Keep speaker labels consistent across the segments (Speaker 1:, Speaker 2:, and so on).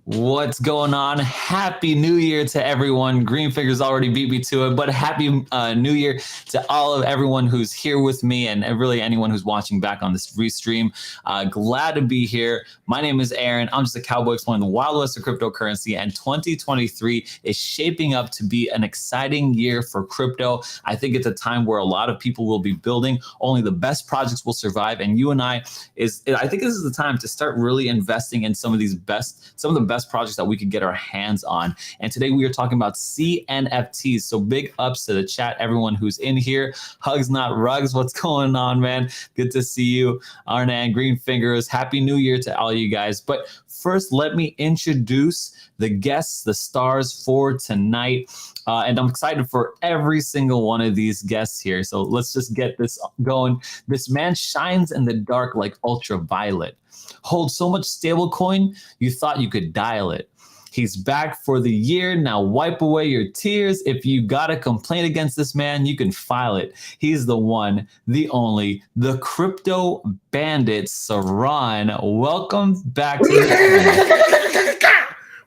Speaker 1: What's going on? Happy New Year to everyone. Green Fingers already beat me to it, but happy New Year to all of everyone who's here with me and really anyone who's watching back on this restream. Glad to be here. My name is Aaron. I'm just a cowboy exploring the Wild West of cryptocurrency, and 2023 is shaping up to be an exciting year for crypto. I think it's a time where a lot of people will be building. Only the best projects will survive, and you and I think this is the time to start really investing in some of the best projects that we could get our hands on. And today we are talking about CNFTs. So big ups to the chat, everyone who's in here. Hugs, not rugs. What's going on, man? Good to see you. Arnan, Green Fingers. Happy New Year to all you guys. But first, let me introduce the guests, the stars for tonight. And I'm excited for every single one of these guests here. So let's just get this going. This man shines in the dark like ultraviolet. Holds so much stablecoin, you thought you could dial it. He's back for the year. Now wipe away your tears. If you got a complaint against this man, you can file it. He's the one, the only, the crypto bandit, Seron. Welcome back to the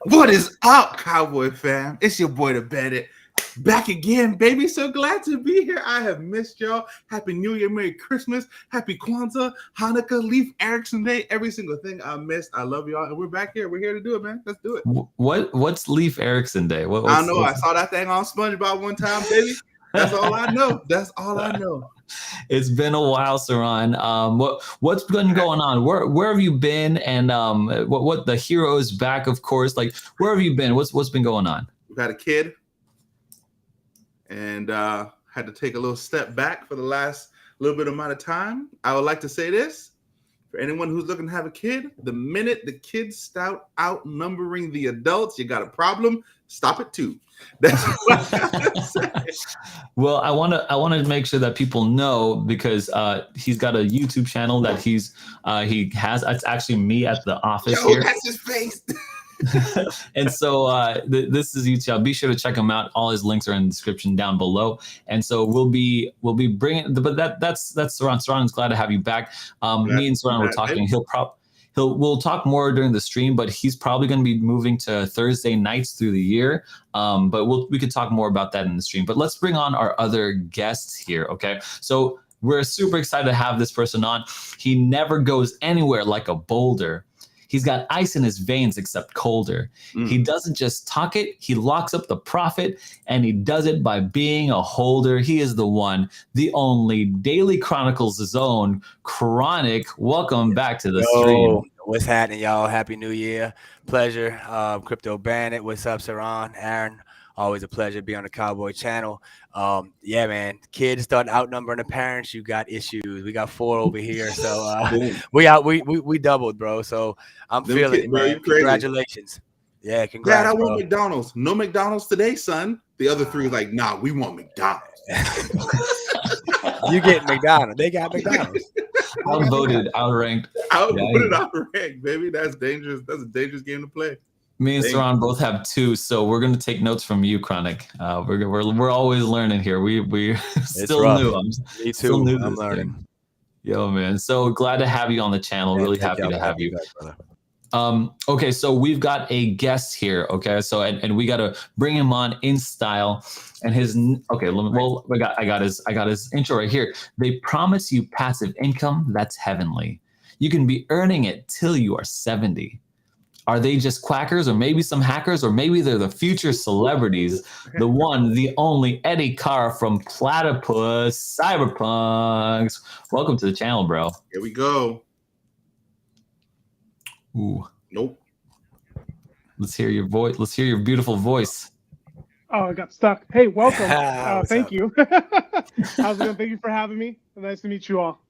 Speaker 2: What is up, Cowboy fam? It's your boy, the Bandit. Back again, baby. So glad to be here. I have missed y'all. Happy New Year, Merry Christmas, Happy Kwanzaa, Hanukkah, Leaf Erickson Day, every single thing I missed. I love y'all, and we're back here. We're here to do it, man. Let's do it.
Speaker 1: What's Leaf Erickson Day?
Speaker 2: I don't know. I saw that thing on SpongeBob one time, baby. That's all I know. That's all I know.
Speaker 1: It's been a while, Seron. What's been going on? Where have you been? And what the hero is back, of course. Like, where have you been? What's been going on?
Speaker 2: We've had a kid, and had to take a little step back for the last little bit amount of time. I would like to say this. For anyone who's looking to have a kid, the minute the kids start outnumbering the adults, you got a problem. Stop it too. That's what I say.
Speaker 1: Well, I want to make sure that people know, because he's got a YouTube channel that he has. It's actually me at the office here.
Speaker 2: That's his face.
Speaker 1: And so this is YouTube. Be sure to check him out. All his links are in the description down below. And so we'll be bringing. But that's Seron. Seron is glad to have you back. Me and Seron were talking. We'll talk more during the stream, but he's probably going to be moving to Thursday nights through the year. But we could talk more about that in the stream. But let's bring on our other guests here. Okay, so we're super excited to have this person on. He never goes anywhere like a boulder. He's got ice in his veins except colder. He doesn't just talk it, he locks up the profit, and he does it by being a holder. He is the one, the only, Daily Chronicles' own Chronic. Welcome back to the stream.
Speaker 3: What's happening, y'all? Happy New Year. Pleasure. Crypto Bandit. What's up, Seron? Aaron. Always a pleasure to be on the Cowboy channel. Yeah, man. Kids start outnumbering the parents. You got issues. We got 4 over here. So we doubled, bro. So I'm feeling it, man. Congratulations. Yeah, congrats.
Speaker 2: Dad, I want McDonald's. No McDonald's today, son. The other 3 are like, nah, we want McDonald's.
Speaker 3: You get McDonald's. They got McDonald's.
Speaker 1: Outvoted, outranked.
Speaker 2: Outranked, baby. That's dangerous. That's a dangerous game to play.
Speaker 1: Me and Seron both have 2, so we're going to take notes from you, Chronic. We're always learning here. We're still new.
Speaker 3: Me too. I'm learning.
Speaker 1: Thing. Yo, man. So glad to have you on the channel. Really happy to have you. Okay, so we've got a guest here. Okay, so and we got to bring him on in style. And I got his intro right here. They promise you passive income that's heavenly. You can be earning it till you are 70. Are they just quackers, or maybe some hackers, or maybe they're the future celebrities? The one, the only Eddie Carr from Platypus Cyberpunks. Welcome to the channel, bro.
Speaker 2: Here we go.
Speaker 1: Ooh.
Speaker 2: Nope.
Speaker 1: Let's hear your voice. Let's hear your beautiful voice.
Speaker 4: Oh, I got stuck. Hey, welcome. Thank you. How's it going? Thank you for having me. Nice to meet you all.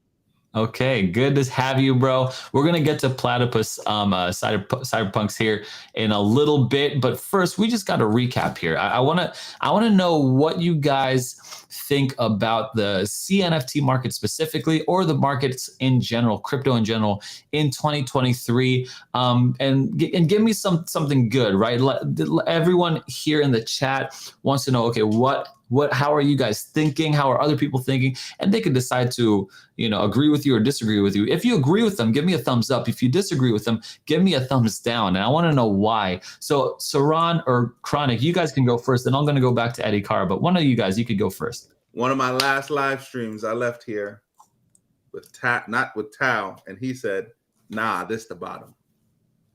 Speaker 1: Okay, good to have you, bro. We're gonna get to Platypus Cyberpunks here in a little bit, but first we just got to recap here. I wanna know what you guys think about the CNFT market specifically, or the markets in general, crypto in general, in 2023, and give me something good, right? Everyone here in the chat wants to know, okay, what how are you guys thinking? How are other people thinking? And they can decide to, agree with you or disagree with you. If you agree with them, give me a thumbs up. If you disagree with them, give me a thumbs down. And I want to know why. So Seron or Chronic, you guys can go first. And I'm going to go back to Eddie Carr, but one of you guys, you could go first.
Speaker 2: One of my last live streams, I left here with not with Tao, and he said, "Nah, this the bottom.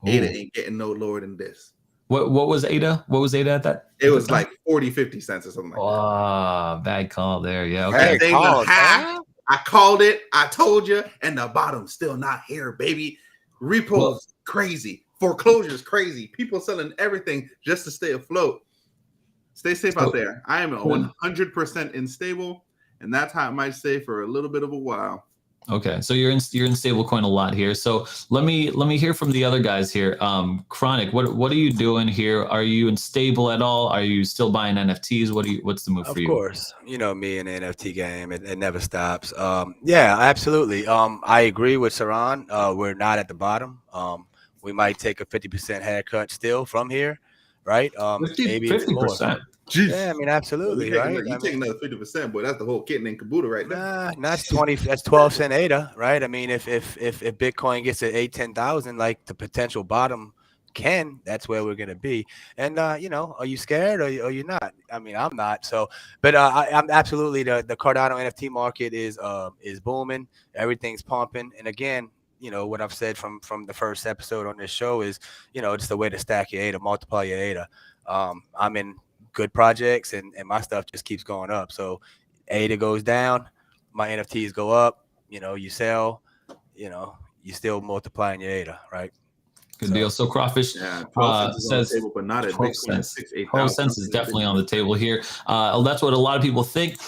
Speaker 2: ADA ain't getting no lower than this."
Speaker 1: What was ADA? What was ADA at that?
Speaker 2: It was like 40, 50 cents or something like that.
Speaker 1: Oh, bad call there. Yeah. Okay.
Speaker 2: I called it. I told you, and the bottom's still not here, baby. Repos crazy. Foreclosures crazy. People selling everything just to stay afloat. Stay safe out there. I am 100% unstable, and that's how it might stay for a little bit of a while.
Speaker 1: Okay, so you're in stablecoin a lot here. So let me hear from the other guys here. Chronic, what are you doing here? Are you unstable at all? Are you still buying NFTs? What's the move for you?
Speaker 3: Of course, me in the NFT game, it never stops. Yeah, absolutely. I agree with Seron. We're not at the bottom. We might take a 50% haircut still from here, right?
Speaker 1: 50,
Speaker 3: maybe
Speaker 1: 50%.
Speaker 3: Yeah, I mean, absolutely, right?
Speaker 2: You take another 50%, boy. That's the whole kit and caboodle right there.
Speaker 3: That's 20. That's 12 cent ADA, right? I mean, if Bitcoin gets to 8,000-10,000, like the potential bottom that's where we're gonna be. And are you scared or you're not? I mean, I'm not. So, but I'm absolutely the Cardano NFT market is booming. Everything's pumping. And again, what I've said from the first episode on this show is, it's the way to stack your ADA, multiply your ADA. I'm in good projects and my stuff just keeps going up. So ADA goes down, my NFTs go up, you sell, you still multiplying your ADA, right?
Speaker 1: Good deal. So Crawfish
Speaker 2: says,
Speaker 1: table,
Speaker 2: but not at
Speaker 1: 12 cents. 12 cents is definitely on the table here. That's what a lot of people think.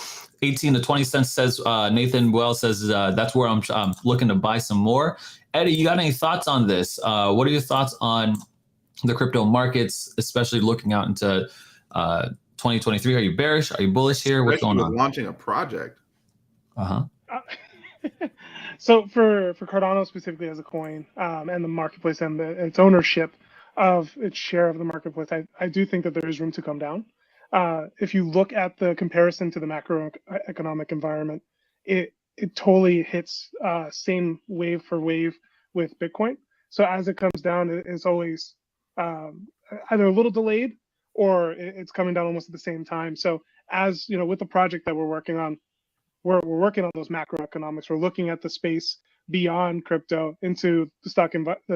Speaker 1: 18 to 20 cents says Nathan Well says that's where I'm looking to buy some more. Eddie, you got any thoughts on this? What are your thoughts on the crypto markets, especially looking out into 2023? Are you bearish? Are you bullish here? What's going on?
Speaker 2: Launching a project.
Speaker 4: So for Cardano specifically as a coin, and the marketplace and its ownership of its share of the marketplace, I do think that there is room to come down. If you look at the comparison to the macroeconomic environment, it totally hits same wave for wave with Bitcoin. So as it comes down, it's always either a little delayed or it's coming down almost at the same time. So as with the project that we're working on, we're working on those macroeconomics. We're looking at the space beyond crypto into the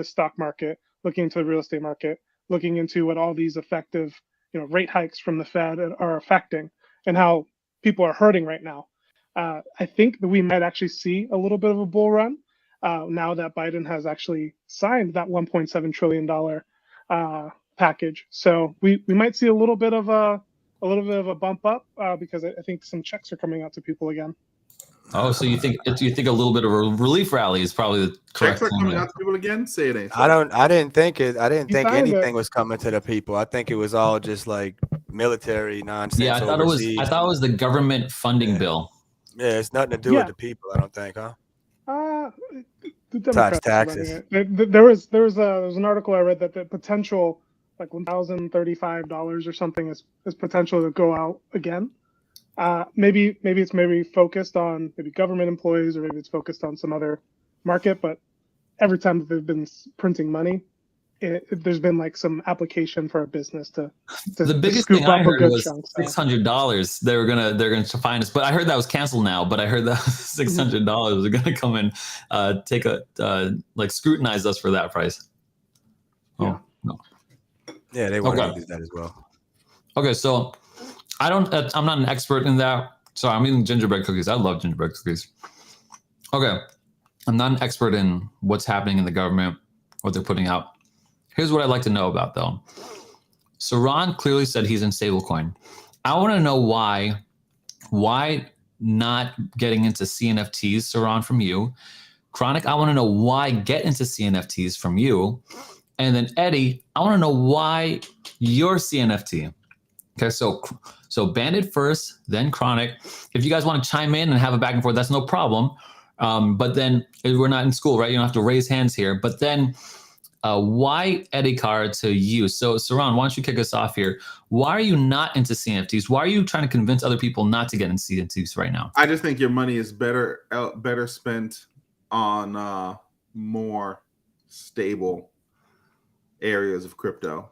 Speaker 4: stock market, looking into the real estate market, looking into what all these effective rate hikes from the Fed are affecting and how people are hurting right now. I think that we might actually see a little bit of a bull run now that Biden has actually signed that $1.7 trillion package. So we might see a little bit of a bump up because I think some checks are coming out to people again.
Speaker 1: Oh, so you think a little bit of a relief rally is probably the correct
Speaker 2: checks are coming out to people again? Say it ain't.
Speaker 3: I didn't think anything was coming to the people. I think it was all just like military nonsense.
Speaker 1: Yeah, I thought it was the government funding bill.
Speaker 3: Yeah, it's nothing to do with the people, I don't think, huh?
Speaker 4: The Democrats taxes. There was an article I read that the potential like $1,035 or something is potential to go out again. Maybe it's focused on maybe government employees or maybe it's focused on some other market. But every time that they've been printing money, there's been like some application for a business to
Speaker 1: the biggest thing I heard was $600. They're gonna find us, but I heard that was canceled now. But I heard that $600 are gonna come and take scrutinize us for that price. Oh no.
Speaker 3: Yeah, they want to do that as well.
Speaker 1: Okay, so I'm not an expert in that. So I'm eating gingerbread cookies. I love gingerbread cookies. Okay, I'm not an expert in what's happening in the government, what they're putting out. Here's what I'd like to know about though. Seron clearly said he's in stablecoin. I want to know why not getting into CNFTs, Seron, from you. Chronic, I want to know why get into CNFTs from you. And then Eddie, I want to know why you're CNFT. Okay, so Bandit first, then Chronic. If you guys want to chime in and have a back and forth, that's no problem. But then we're not in school, right? You don't have to raise hands here. But then why Eddie Carr to you? So, Seron, why don't you kick us off here? Why are you not into CNFTs? Why are you trying to convince other people not to get into CNFTs right now?
Speaker 2: I just think your money is better spent on more stable areas of crypto.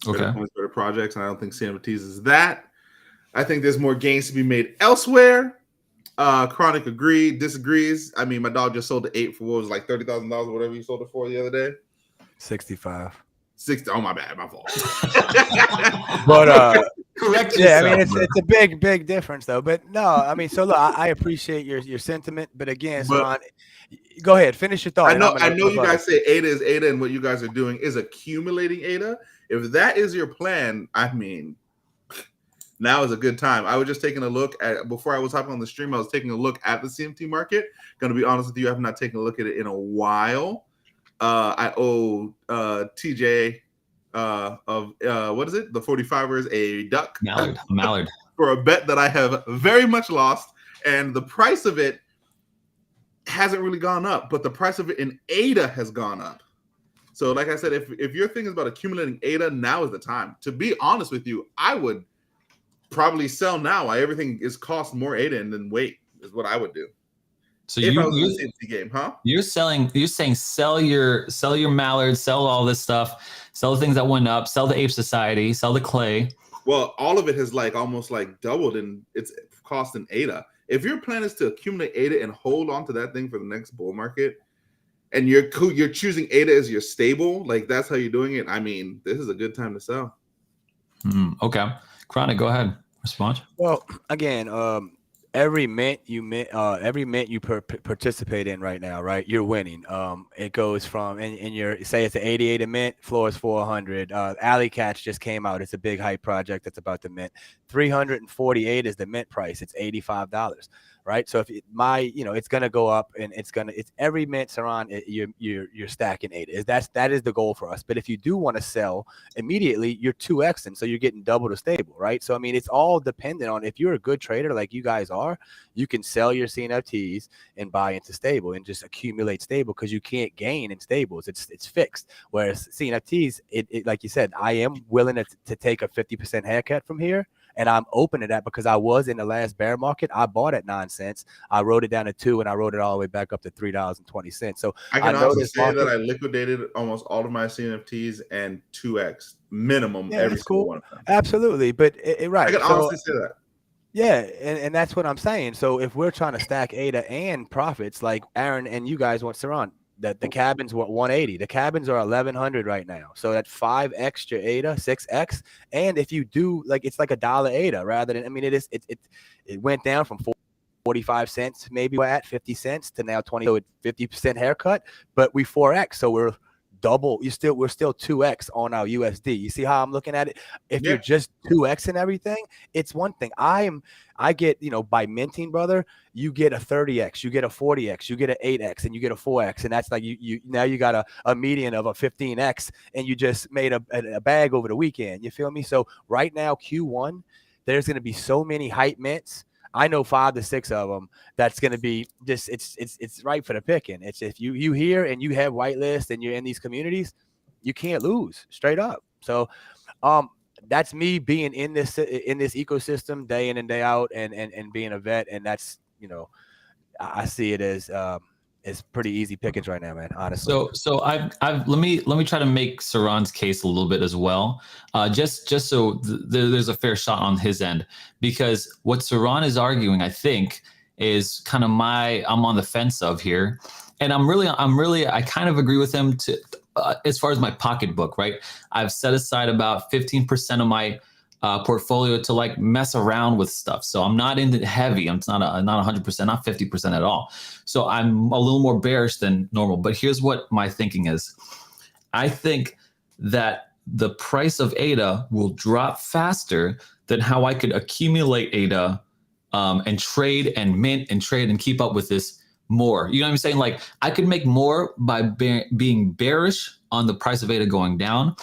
Speaker 1: Okay.
Speaker 2: Better projects, and I don't think CNFTs is that. I think there's more gains to be made elsewhere. Chronic disagrees. I mean, my dog just sold the 8 for what was like $30,000 or whatever you sold it for the other day.
Speaker 3: 65.
Speaker 2: 60. Oh, my bad, my fault.
Speaker 3: But
Speaker 1: correct.
Speaker 3: Yeah, I mean it's a big difference though. But no, I mean, so look, I appreciate your sentiment, but again, Seron, go ahead, finish your thought.
Speaker 2: I know you guys say ADA is ADA, and what you guys are doing is accumulating ADA. If that is your plan, I mean, now is a good time. I was just taking a look at, before I was hopping on the stream, I was taking a look at the CMT market. Going to be honest with you, I have not taken a look at it in a while. I owe TJ of what is it? The 45ers a duck.
Speaker 1: Mallard.
Speaker 2: For a bet that I have very much lost. And the price of it hasn't really gone up, but the price of it in ADA has gone up. So like I said, if your thing is about accumulating ADA, now is the time. To be honest with you, I would probably sell now. Everything is cost more ADA and then wait is what I would do.
Speaker 1: So
Speaker 2: if I was in the CNC game, huh?
Speaker 1: You're saying sell your Mallard, sell all this stuff, sell the things that went up, sell the Ape Society, sell the clay.
Speaker 2: Well, all of it has like almost like doubled in its cost in ADA. If your plan is to accumulate ADA and hold on to that thing for the next bull market, and you're choosing ADA as your stable, like that's how you're doing it, I mean, this is a good time to sell.
Speaker 1: Okay. Chronic, go ahead. Respond.
Speaker 3: Well, again, every mint you participate in right now, right? You're winning. It goes from in your say it's an 88 a mint, floor is 400. Alley Catch just came out. It's a big hype project that's about to mint. 348 is the mint price. It's $85. Right. So if it's going to go up, and it's every mint, Seron, you're stacking ADA. That is the goal for us. But if you do want to sell immediately, you're 2Xing. So you're getting double the stable. Right. So, I mean, it's all dependent on, if you're a good trader like you guys are, you can sell your CNFTs and buy into stable and just accumulate stable, because you can't gain in stables. It's fixed. Whereas CNFTs, it like you said, I am willing to take a 50% haircut from here. And I'm open to that because I was in the last bear market. I bought at 9 cents. I wrote it down to 2, and I wrote it all the way back up to $3.20. So
Speaker 2: I can honestly say that I liquidated almost all of my CNFTs and 2X minimum every single one of them.
Speaker 3: Absolutely. But right.
Speaker 2: I can honestly say that.
Speaker 3: Yeah, and that's what I'm saying. So if we're trying to stack ADA and profits, like Aaron and you guys want, Seron, that the cabins were 180. The cabins are 1100 right now. So that's 5x your ADA, 6x. And if you do, like, it's like $1 ADA rather than, I mean, it went down from 45 cents, maybe we're at 50 cents to now 20. So it's 50% haircut, but we 4x. So we're double. We're still 2x on our USD. You see how I'm looking at it? If you're just 2x and everything, it's one thing. I get, by minting, brother, you get a 30x, you get a 40x, you get an 8x, and you get a 4x, and that's like you now you got a median of a 15x, and you just made a bag over the weekend. You feel me? So right now, Q1, there's going to be so many hype mints. I know 5 to 6 of them. That's going to be just it's right for the picking. It's if you hear and you have whitelist and you're in these communities, you can't lose, straight up. So that's me being in this ecosystem day in and day out, and being a vet, and that's I see it as it's pretty easy pickings right now, man. Honestly.
Speaker 1: So I've let me try to make Seron's case a little bit as well, just so there's a fair shot on his end, because what Seron is arguing, I think, is kind of I'm on the fence of here, and I kind of agree with him to as far as my pocketbook, right? I've set aside about 15% of my portfolio to like mess around with stuff. So I'm not into heavy. I'm not 100%, not 50% at all. So I'm a little more bearish than normal. But here's what my thinking is. I think that the price of ADA will drop faster than how I could accumulate ADA and trade and mint and trade and keep up with this more. You know what I'm saying? Like, I could make more by being bearish on the price of ADA going down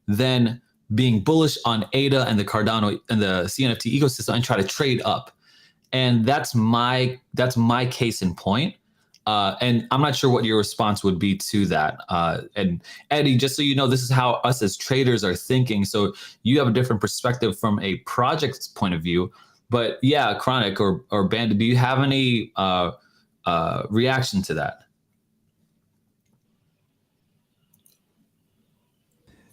Speaker 1: than being bullish on ADA and the Cardano and the CNFT ecosystem and try to trade up. And that's my case in point. And I'm not sure what your response would be to that. And Eddie, just so you know, this is how us as traders are thinking. So you have a different perspective from a project's point of view. But yeah, Chronic or Bandit, do you have any reaction to that?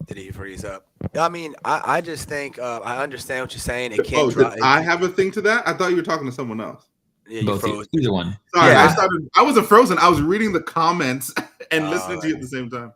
Speaker 3: Did he freeze up? I mean, I just think I understand what you're saying. It can't.
Speaker 2: Did I have a thing to that? I thought you were talking to someone else.
Speaker 3: Yeah, you
Speaker 1: Both
Speaker 3: froze.
Speaker 1: either one.
Speaker 2: Sorry,
Speaker 3: Yeah.
Speaker 2: I wasn't frozen. I was reading the comments and listening to you at the same time.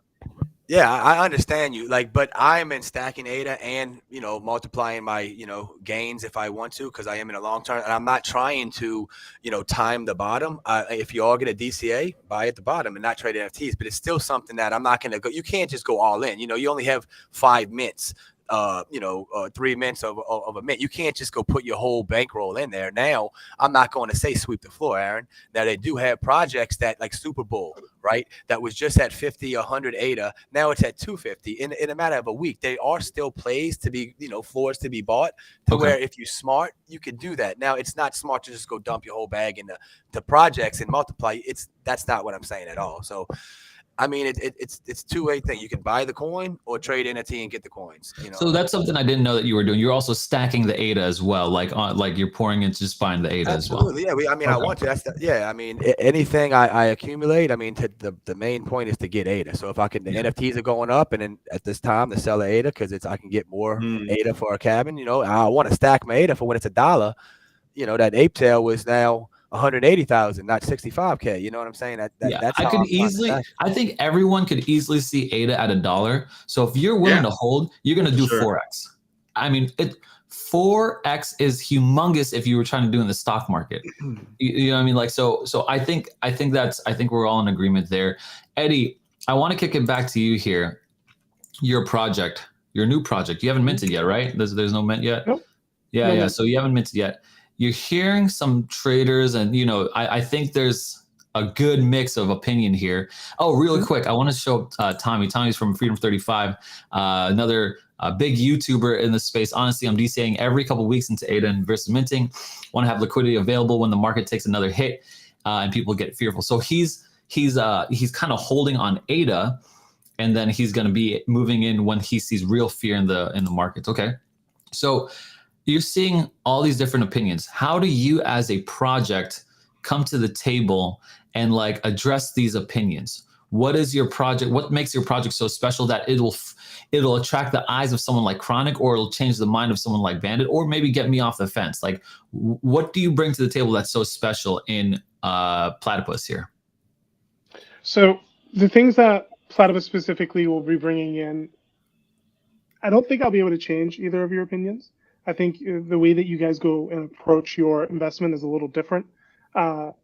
Speaker 3: Yeah, I understand you. Like, but I'm in stacking ADA and, you know, multiplying my, you know, gains if I want to, because I am in a long term, and I'm not trying to, you know, time the bottom. If you all get a DCA, buy at the bottom and not trade NFTs, but it's still something that I'm not going to go. You can't just go all in. You know, you only have 5 mints. 3 mints of a mint. You can't just go put your whole bankroll in there. Now, I'm not going to say sweep the floor, Aaron. Now, they do have projects that like Super Bowl, right? That was just at 50, 100 ADA. Now it's at 250. In a matter of a week, they are still plays to be, you know, floors to be bought to where if you're smart, you can do that. Now, it's not smart to just go dump your whole bag into the projects and multiply. That's not what I'm saying at all. So, I mean, it's two-way thing. You can buy the coin or trade NFT and get the coins. You know?
Speaker 1: So that's something I didn't know that you were doing. You're also stacking the ADA as well, like you're pouring into just buying the ADA
Speaker 3: Absolutely,
Speaker 1: as well.
Speaker 3: Yeah, I mean, I want to. I mean, anything I accumulate. I mean, the main point is to get ADA. So if I can, the NFTs are going up, and then at this time to sell the ADA because I can get more ADA for a cabin. You know, I want to stack my ADA for when it's $1. You know, that ape tail was now 180,000, not 65K. You know what I'm saying? That's
Speaker 1: I could easily. I think everyone could easily see ADA at $1. So if you're willing to hold, you're going to do 4x. I mean, 4x is humongous if you were trying to do in the stock market. You know what I mean? Like so. I think we're all in agreement there. Eddie, I want to kick it back to you here. Your project, your new project. You haven't minted yet, right? There's no mint yet.
Speaker 4: Nope.
Speaker 1: Yeah. So you haven't minted yet. You're hearing some traders, and you know, I think there's a good mix of opinion here. Oh, really quick, I want to show Tommy. Tommy's from Freedom 35, another big YouTuber in the space. Honestly, I'm DCAing every couple of weeks into ADA and versus minting. Want to have liquidity available when the market takes another hit and people get fearful. So he's kind of holding on ADA, and then he's going to be moving in when he sees real fear in the markets. Okay, so you're seeing all these different opinions. How do you as a project come to the table and like address these opinions? What is your project? What makes your project so special that it'll attract the eyes of someone like Chronic, or it'll change the mind of someone like Bandit, or maybe get me off the fence? Like, what do you bring to the table that's so special in Platypus here?
Speaker 4: So the things that Platypus specifically will be bringing in, I don't think I'll be able to change either of your opinions. I think the way that you guys go and approach your investment is a little different. The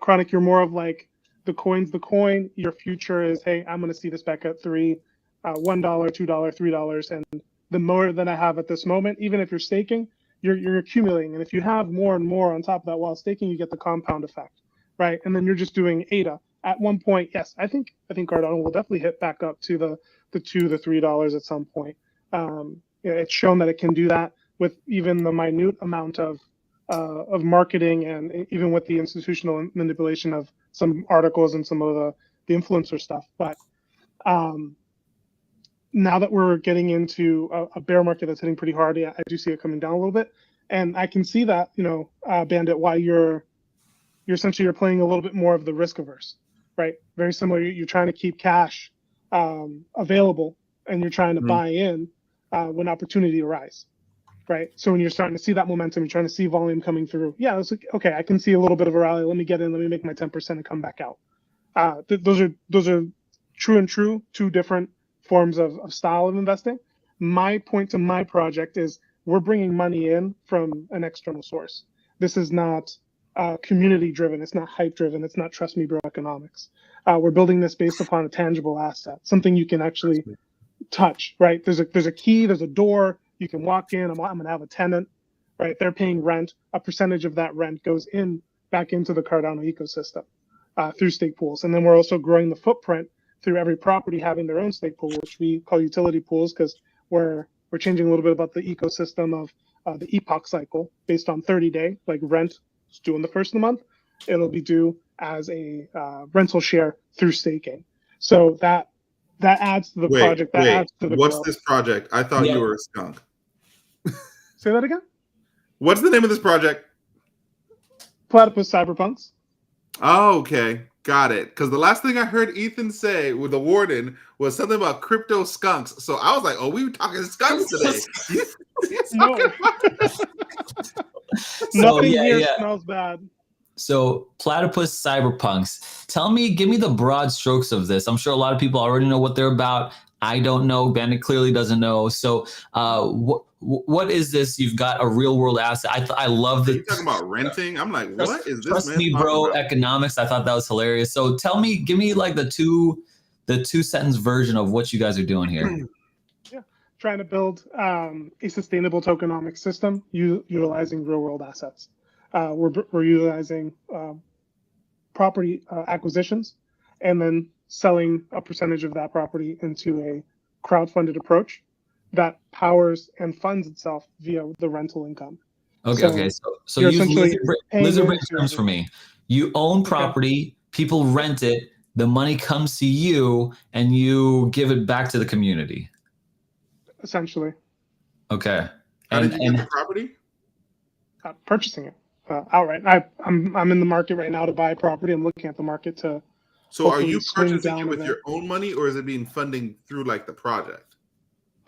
Speaker 4: Chronic, you're more of like the coin's the coin. Your future is, hey, I'm going to see this back at $3, $1, $2, $3, and the more that I have at this moment, even if you're staking, you're accumulating. And if you have more and more on top of that while staking, you get the compound effect, right? And then you're just doing ADA. At one point, yes, I think Cardano will definitely hit back up to the $2, the $3 at some point. It's shown that it can do that with even the minute amount of marketing, and even with the institutional manipulation of some articles and some of the influencer stuff. But now that we're getting into a bear market that's hitting pretty hard, I do see it coming down a little bit, and I can see that, Bandit, why you're essentially you're playing a little bit more of the risk averse, right? Very similar. You're trying to keep cash available, and you're trying to buy in when opportunity arises, right? So when you're starting to see that momentum, you're trying to see volume coming through. Yeah, it's like, okay, I can see a little bit of a rally. Let me get in. Let me make my 10% and come back out. Those are true, two different forms of style of investing. My point to my project is we're bringing money in from an external source. This is not community driven. It's not hype driven. It's not trust me bro economics. We're building this based upon a tangible asset, something you can actually touch, right? There's a key, there's a door, you can walk in. I'm going to have a tenant, right? They're paying rent. A percentage of that rent goes back into the Cardano ecosystem through stake pools. And then we're also growing the footprint through every property having their own stake pool, which we call utility pools, because we're changing a little bit about the ecosystem of the epoch cycle based on 30-day, like rent is due on the first of the month. It'll be due as a rental share through staking. So that adds to the project. That adds to the
Speaker 2: what's
Speaker 4: growth.
Speaker 2: this project? I thought you were a skunk.
Speaker 4: Say that again?
Speaker 2: What's the name of this project?
Speaker 4: Platypus Cyberpunks.
Speaker 2: Oh, okay. Got it. Because the last thing I heard Ethan say with the warden was something about crypto skunks. So I was like, oh, we were talking skunks today.
Speaker 4: No. Nothing here smells bad.
Speaker 1: So Platypus Cyberpunks. Give me the broad strokes of this. I'm sure a lot of people already know what they're about. I don't know. Bandit clearly doesn't know. So what is this? You've got a real world asset. I love that.
Speaker 2: You're talking about renting? I'm like, what is this?
Speaker 1: Trust me, bro. Economics. I thought that was hilarious. So give me like the two sentence version of what you guys are doing here.
Speaker 4: Yeah, trying to build a sustainable tokenomics system utilizing real world assets. We're utilizing property acquisitions and then selling a percentage of that property into a crowdfunded approach that powers and funds itself via the rental income.
Speaker 1: Okay. So use lizard brain terms for me. You own property, people rent it, the money comes to you, and you give it back to the community.
Speaker 4: Essentially.
Speaker 1: Okay.
Speaker 2: How did you get the property?
Speaker 4: Purchasing it outright. I'm in the market right now to buy property. I'm looking at the market to.
Speaker 2: So are you purchasing it with your own money, or is it being funding through like the project?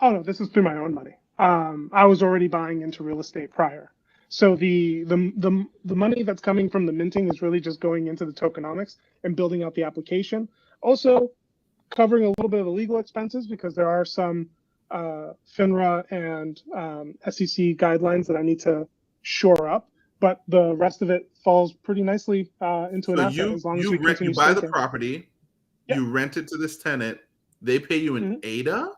Speaker 4: Oh no, this is through my own money. I was already buying into real estate prior. So the money that's coming from the minting is really just going into the tokenomics and building out the application. Also covering a little bit of the legal expenses because there are some FINRA and SEC guidelines that I need to shore up. But the rest of it falls pretty nicely into an asset as long as we continue
Speaker 2: you buy
Speaker 4: staking.
Speaker 2: the property, you rent it to this tenant, they pay you in ADA?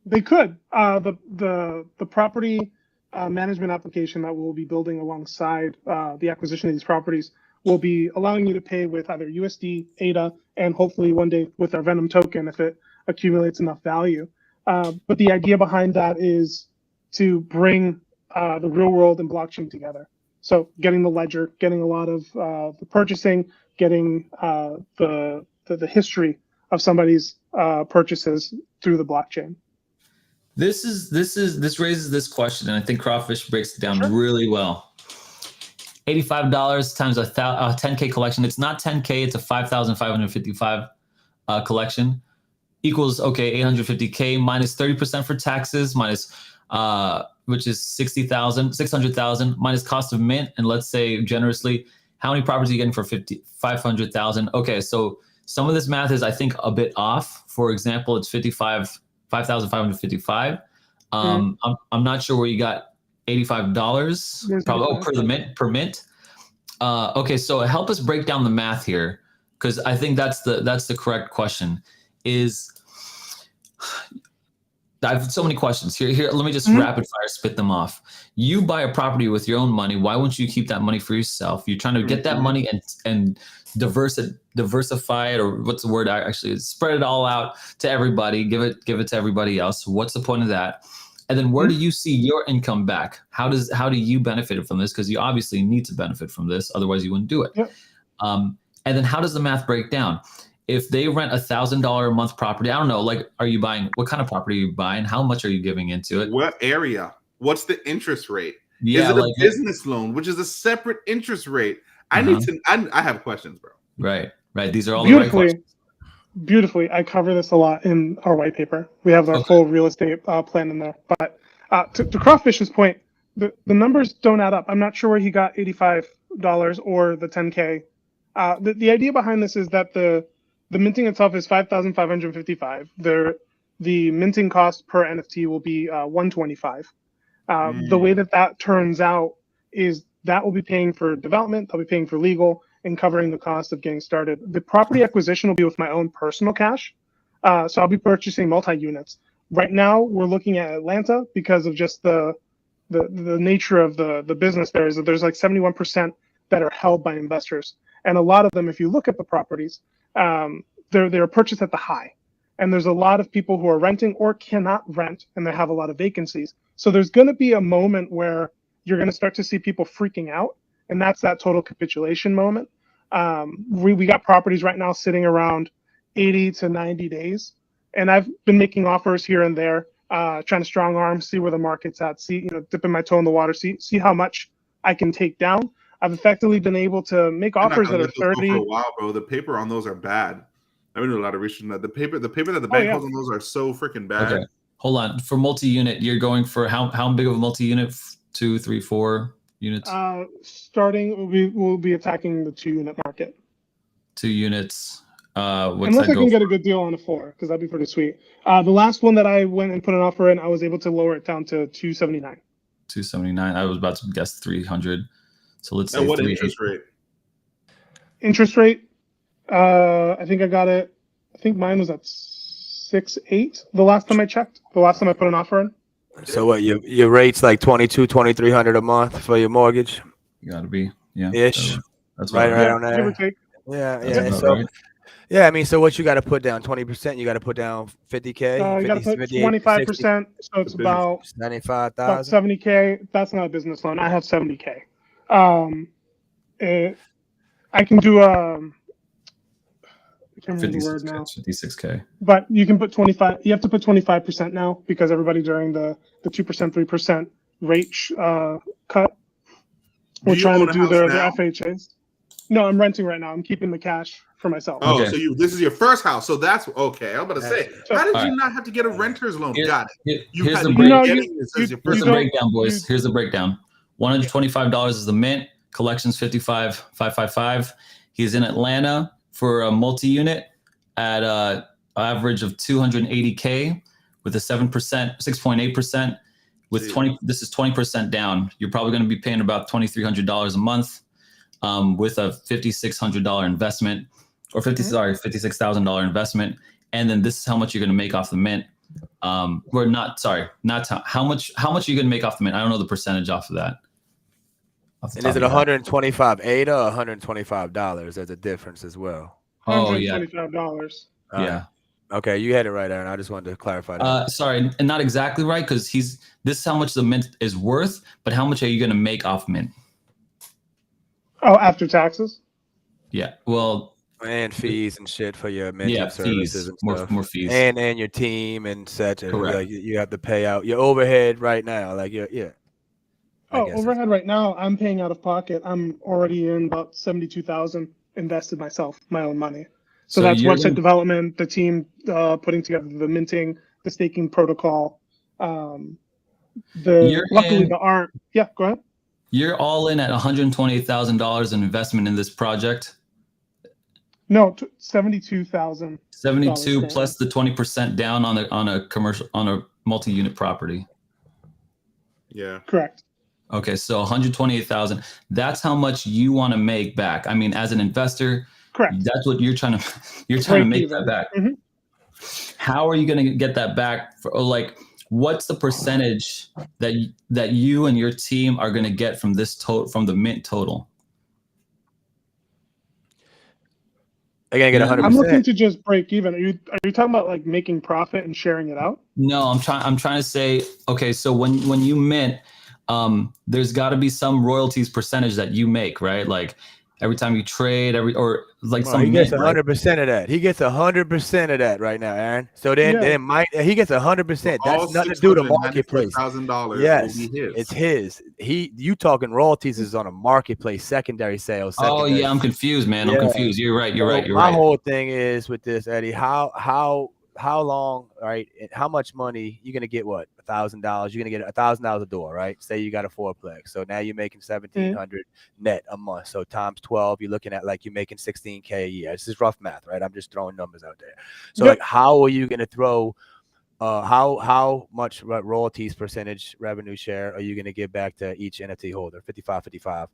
Speaker 4: They could. The property management application that we'll be building alongside the acquisition of these properties will be allowing you to pay with either USD, ADA, and hopefully one day with our Venom token if it accumulates enough value. But the idea behind that is to bring the real world and blockchain together. So getting the ledger, getting a lot of the purchasing, getting the history of somebody's purchases through the blockchain.
Speaker 1: This raises this question, and I think Crawfish breaks it down really well. $85 times a 10K collection. It's not 10K. It's a 5,555 collection. Equals 850K minus 30% for taxes minus which is 600,000 minus cost of mint, and let's say generously, how many properties are you getting for 500,000? Okay, so some of this math is I think a bit off. For example, it's 5,555. I'm not sure where you got $85 probably per mint. Okay, so help us break down the math here, because I think that's the correct question. I have so many questions here. Let me just rapid fire spit them off. You buy a property with your own money. Why wouldn't you keep that money for yourself? You're trying to get that money and diversify it, or what's the word? Actually, spread it all out to everybody. Give it to everybody else. What's the point of that? And then where do you see your income back? How do you benefit from this? Because you obviously need to benefit from this, otherwise you wouldn't do it.
Speaker 4: Yep.
Speaker 1: And then how does the math break down? If they rent $1,000 a month property, I don't know, like, what kind of property are you buying? How much are you giving into it?
Speaker 2: What area? What's the interest rate?
Speaker 1: Yeah,
Speaker 2: is it a business loan, which is a separate interest rate? I have questions, bro.
Speaker 1: Right. These are all the right questions.
Speaker 4: Beautifully. I cover this a lot in our white paper. We have our full real estate plan in there. But to Crawfish's point, the numbers don't add up. I'm not sure where he got $85 or the 10K. The idea behind this is that the minting itself is 5,555. The minting cost per NFT will be 125. The way that turns out is that will be paying for development, they'll be paying for legal, and covering the cost of getting started. The property acquisition will be with my own personal cash. So I'll be purchasing multi-units. Right now, we're looking at Atlanta because of just the nature of the business there is that there's like 71% that are held by investors. And a lot of them, if you look at the properties, they're purchased at the high. And there's a lot of people who are renting or cannot rent, and they have a lot of vacancies. So there's going to be a moment where you're going to start to see people freaking out, and that's that total capitulation moment. We got properties right now sitting around 80 to 90 days, and I've been making offers here and there, trying to strong arm, see where the market's at, dipping my toe in the water, see how much I can take down. I've effectively been able to make offers that are 30.
Speaker 2: For a while, bro. The paper on those are bad. I've been doing a lot of research on that. The paper that the bank holds on those are so freaking bad.
Speaker 1: Okay, hold on. For multi-unit, you're going for how big of a multi-unit? 2, 3, 4 units.
Speaker 4: Starting, we'll be attacking the 2-unit market.
Speaker 1: 2 units.
Speaker 4: Unless I can get a good deal on a 4, because that'd be pretty sweet. The last one that I went and put an offer in, I was able to lower it down to 279.
Speaker 1: 279. I was about to guess 300. So let's say.
Speaker 2: And what interest rate?
Speaker 4: Interest rate. I think I got it. I think mine was at 6.8 the last time I checked. The last time I put an offer in.
Speaker 3: So what? Your rate's like $2,300 a month for your mortgage.
Speaker 1: You gotta be
Speaker 3: ish.
Speaker 1: That's
Speaker 3: right on
Speaker 4: Give
Speaker 3: there.
Speaker 4: or take.
Speaker 3: Yeah. So
Speaker 1: right.
Speaker 3: yeah, I mean, so what you got to put down? 20%. You got to put down 50K.
Speaker 4: You got to put 25%. So it's about
Speaker 3: 95,000.
Speaker 4: 70K. That's not a business loan. I have 70K. I can do I can't remember the word now.
Speaker 1: 56K.
Speaker 4: But you can put 25. You have to put 25% now because everybody during the 2%, 3% rate cut. We're trying to do their FHAs. No, I'm renting right now. I'm keeping the cash for myself.
Speaker 2: Oh,
Speaker 1: okay.
Speaker 2: So this is your first house. So that's okay. I'm about to say, how did you not have to get a renter's loan? Got it.
Speaker 1: Here's the breakdown, boys. Here's the breakdown. $125 is the mint. Collections 55,555. He's in Atlanta for a multi-unit at an average of 280K with a 7%, 6.8%. With 20, this is 20% down. You're probably going to be paying about $2,300 a month. With a $5,600 investment, or $56,000 investment, and then this is how much you're going to make off the mint. How much are you going to make off the mint? I don't know the percentage off of that.
Speaker 3: And is it $125 ADA or $125? There's a difference as well.
Speaker 1: Oh yeah,
Speaker 4: $125.
Speaker 1: Yeah.
Speaker 3: Okay, you had it right, Aaron. I just wanted to clarify that.
Speaker 1: Sorry, and not exactly right because this is how much the mint is worth, but how much are you going to make off mint?
Speaker 4: Oh, after taxes?
Speaker 1: Yeah. Well,
Speaker 3: and fees and shit for your mental services and stuff.
Speaker 1: More fees.
Speaker 3: And your team and such.
Speaker 1: Correct.
Speaker 3: Like you have to pay out your overhead right now. Like
Speaker 4: overhead right now, I'm paying out of pocket. I'm already in about 72,000 invested myself, my own money. So that's website development, the team putting together the minting, the staking protocol. Luckily the art. Yeah, go ahead.
Speaker 1: You're all in at $128,000 in investment in this project.
Speaker 4: No, 72,000.
Speaker 1: 72 plus the 20% down on a multi-unit property.
Speaker 2: Yeah.
Speaker 4: Correct.
Speaker 1: Okay, so 128,000. That's how much you want to make back. I mean, as an investor,
Speaker 4: correct.
Speaker 1: That's what you're trying to make that back. Mm-hmm. How are you going to get that back? What's the percentage that you and your team are going to get from from the mint total?
Speaker 3: They're going to get 100%.
Speaker 4: I'm looking to just break even. Are you talking about like making profit and sharing it out?
Speaker 1: No, I'm trying to say, okay, so when you mint, there's got to be some royalties percentage that you make, right? Like every time you trade, he gets
Speaker 3: 100% of that. He gets 100% of that right now, Aaron. So then he gets 100%. That's nothing to do with the marketplace.
Speaker 2: $1,000.
Speaker 3: Yes, it's his. You talking royalties is on a marketplace, secondary sales.
Speaker 1: Oh yeah, I'm confused, man. I'm confused. You're right.
Speaker 3: My whole thing is with this, Eddie. How long, right? How much money you're gonna get? What, $1,000? You're gonna get $1,000 a door, right? Say you got a fourplex, so now you're making $1,700 net a month. So times 12, you're looking at like you're making $16K a year. This is rough math, right? I'm just throwing numbers out there. So like, how are you gonna throw? How much royalties percentage revenue share are you gonna give back to each NFT holder? 55.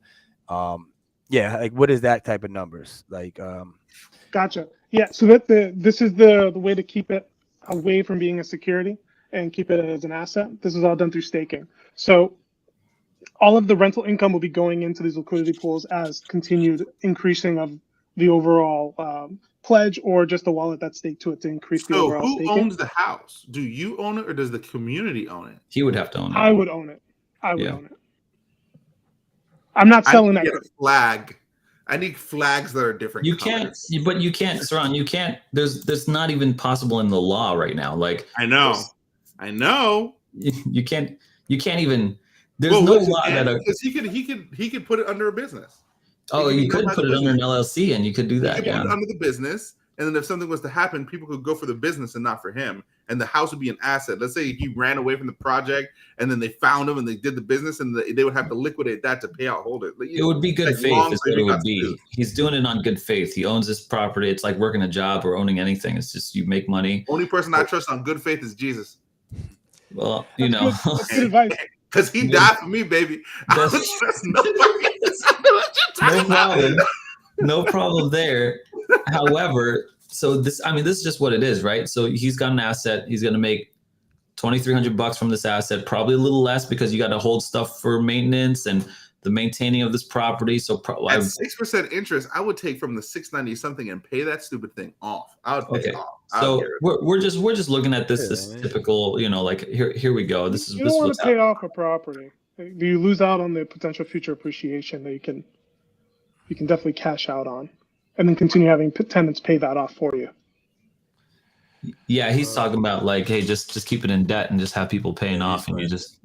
Speaker 3: Like what is that type of numbers like?
Speaker 4: Gotcha. Yeah, so this is the way to keep it away from being a security and keep it as an asset. This is all done through staking. So all of the rental income will be going into these liquidity pools as continued increasing of the overall pledge or just the wallet that's staked to it to increase the overall staking.
Speaker 2: Who owns the house? Do you own it or does the community own it?
Speaker 1: He would have to own it.
Speaker 4: I would own it. I would own it. I'm not selling that.
Speaker 2: A flag. I need flags that are different.
Speaker 1: You can't,
Speaker 2: colors.
Speaker 1: but you can't, Seron, you can't. There's not even possible in the law right now. Like
Speaker 2: I know.
Speaker 1: you can't even. There's
Speaker 2: Well,
Speaker 1: no
Speaker 2: listen,
Speaker 1: law that.
Speaker 2: because he could put it under a business.
Speaker 1: Oh, you could
Speaker 2: has
Speaker 1: put
Speaker 2: a
Speaker 1: it under an
Speaker 2: business.
Speaker 1: LLC, and you could do
Speaker 2: He
Speaker 1: that.
Speaker 2: could
Speaker 1: Yeah.
Speaker 2: put it under the business, and then if something was to happen, people could go for the business and not for him, and the house would be an asset. Let's say he ran away from the project, and then they found him, and they did the business, and they would have to liquidate that to pay out holders.
Speaker 1: It would be good
Speaker 2: like
Speaker 1: faith,
Speaker 2: long
Speaker 1: is
Speaker 2: term
Speaker 1: what it
Speaker 2: you got
Speaker 1: would
Speaker 2: to
Speaker 1: be.
Speaker 2: do.
Speaker 1: He's doing it on good faith. He owns this property. It's like working a job or owning anything. It's just you make money.
Speaker 2: Only person I trust on good faith is Jesus,
Speaker 1: Well,
Speaker 4: That's good advice.
Speaker 2: because he died for me, baby. I don't
Speaker 1: That's-
Speaker 2: trust nobody.
Speaker 1: no problem. No problem there. However, so this is just what it is, right? So he's got an asset. He's going to make $2,300 from this asset, probably a little less because you got to hold stuff for maintenance and the maintaining of this property. So
Speaker 2: at 6% interest, I would take from the 690 something and pay that stupid thing off. I would pay it off.
Speaker 1: So we're just looking at this typical, like here we go. This is
Speaker 4: You don't want to pay off a property. You lose out on the potential future appreciation that you can definitely cash out on, and then continue having tenants pay that off for you.
Speaker 1: Yeah, he's talking about like, hey, just keep it in debt and just have people paying off, and you just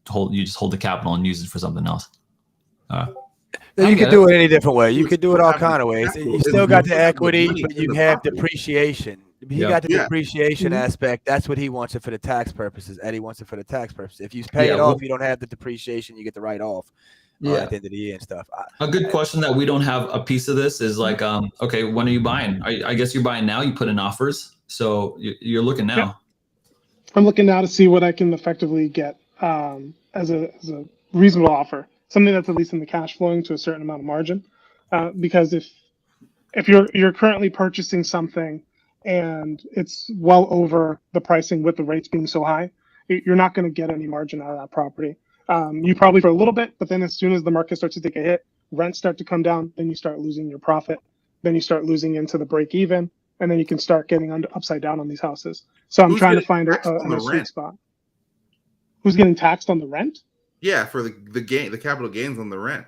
Speaker 1: hold the capital and use it for something else.
Speaker 3: You could do it any different way. You could do it all kind of ways. You still got the equity, but you have depreciation. He got the depreciation aspect. That's what he wants it for the tax purposes. Eddie wants it for the tax purposes. If you pay it off, you don't have the depreciation. You get the write off at the end of the year and stuff.
Speaker 1: A good question that we don't have a piece of this is like, okay, when are you buying? I guess you're buying now. You put in offers, so you're looking now.
Speaker 4: Yeah. I'm looking now to see what I can effectively get as a reasonable offer, something that's at least in the cash flowing to a certain amount of margin. Because if you're currently purchasing something and it's well over the pricing with the rates being so high, you're not going to get any margin out of that property. You probably for a little bit, but then as soon as the market starts to take a hit, rents start to come down, then you start losing your profit. Then you start losing into the break even, and then you can start getting upside down on these houses. So I'm trying to find a sweet spot. Who's getting taxed on the rent?
Speaker 2: Yeah, for the capital gains on the rent.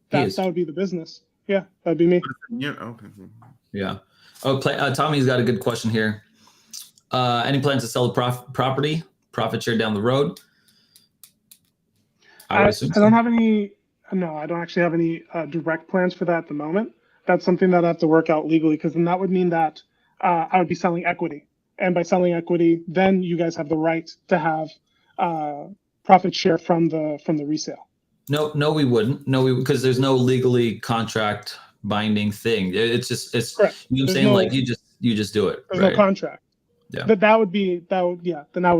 Speaker 4: That would be the business. Yeah, that'd be me.
Speaker 2: Okay.
Speaker 1: Yeah. Oh, Tommy's got a good question here. Any plans to sell the property, profit share down the road?
Speaker 4: I don't have any. No, I don't actually have any direct plans for that at the moment. That's something that I have to work out legally, because then that would mean that I would be selling equity, and by selling equity, then you guys have the right to have profit share from the resale.
Speaker 1: No, we wouldn't. No, because there's no legally contract binding thing. It's
Speaker 4: correct.
Speaker 1: You know what I'm saying? Like you just do it.
Speaker 4: There's no contract.
Speaker 1: Yeah.
Speaker 4: Then I would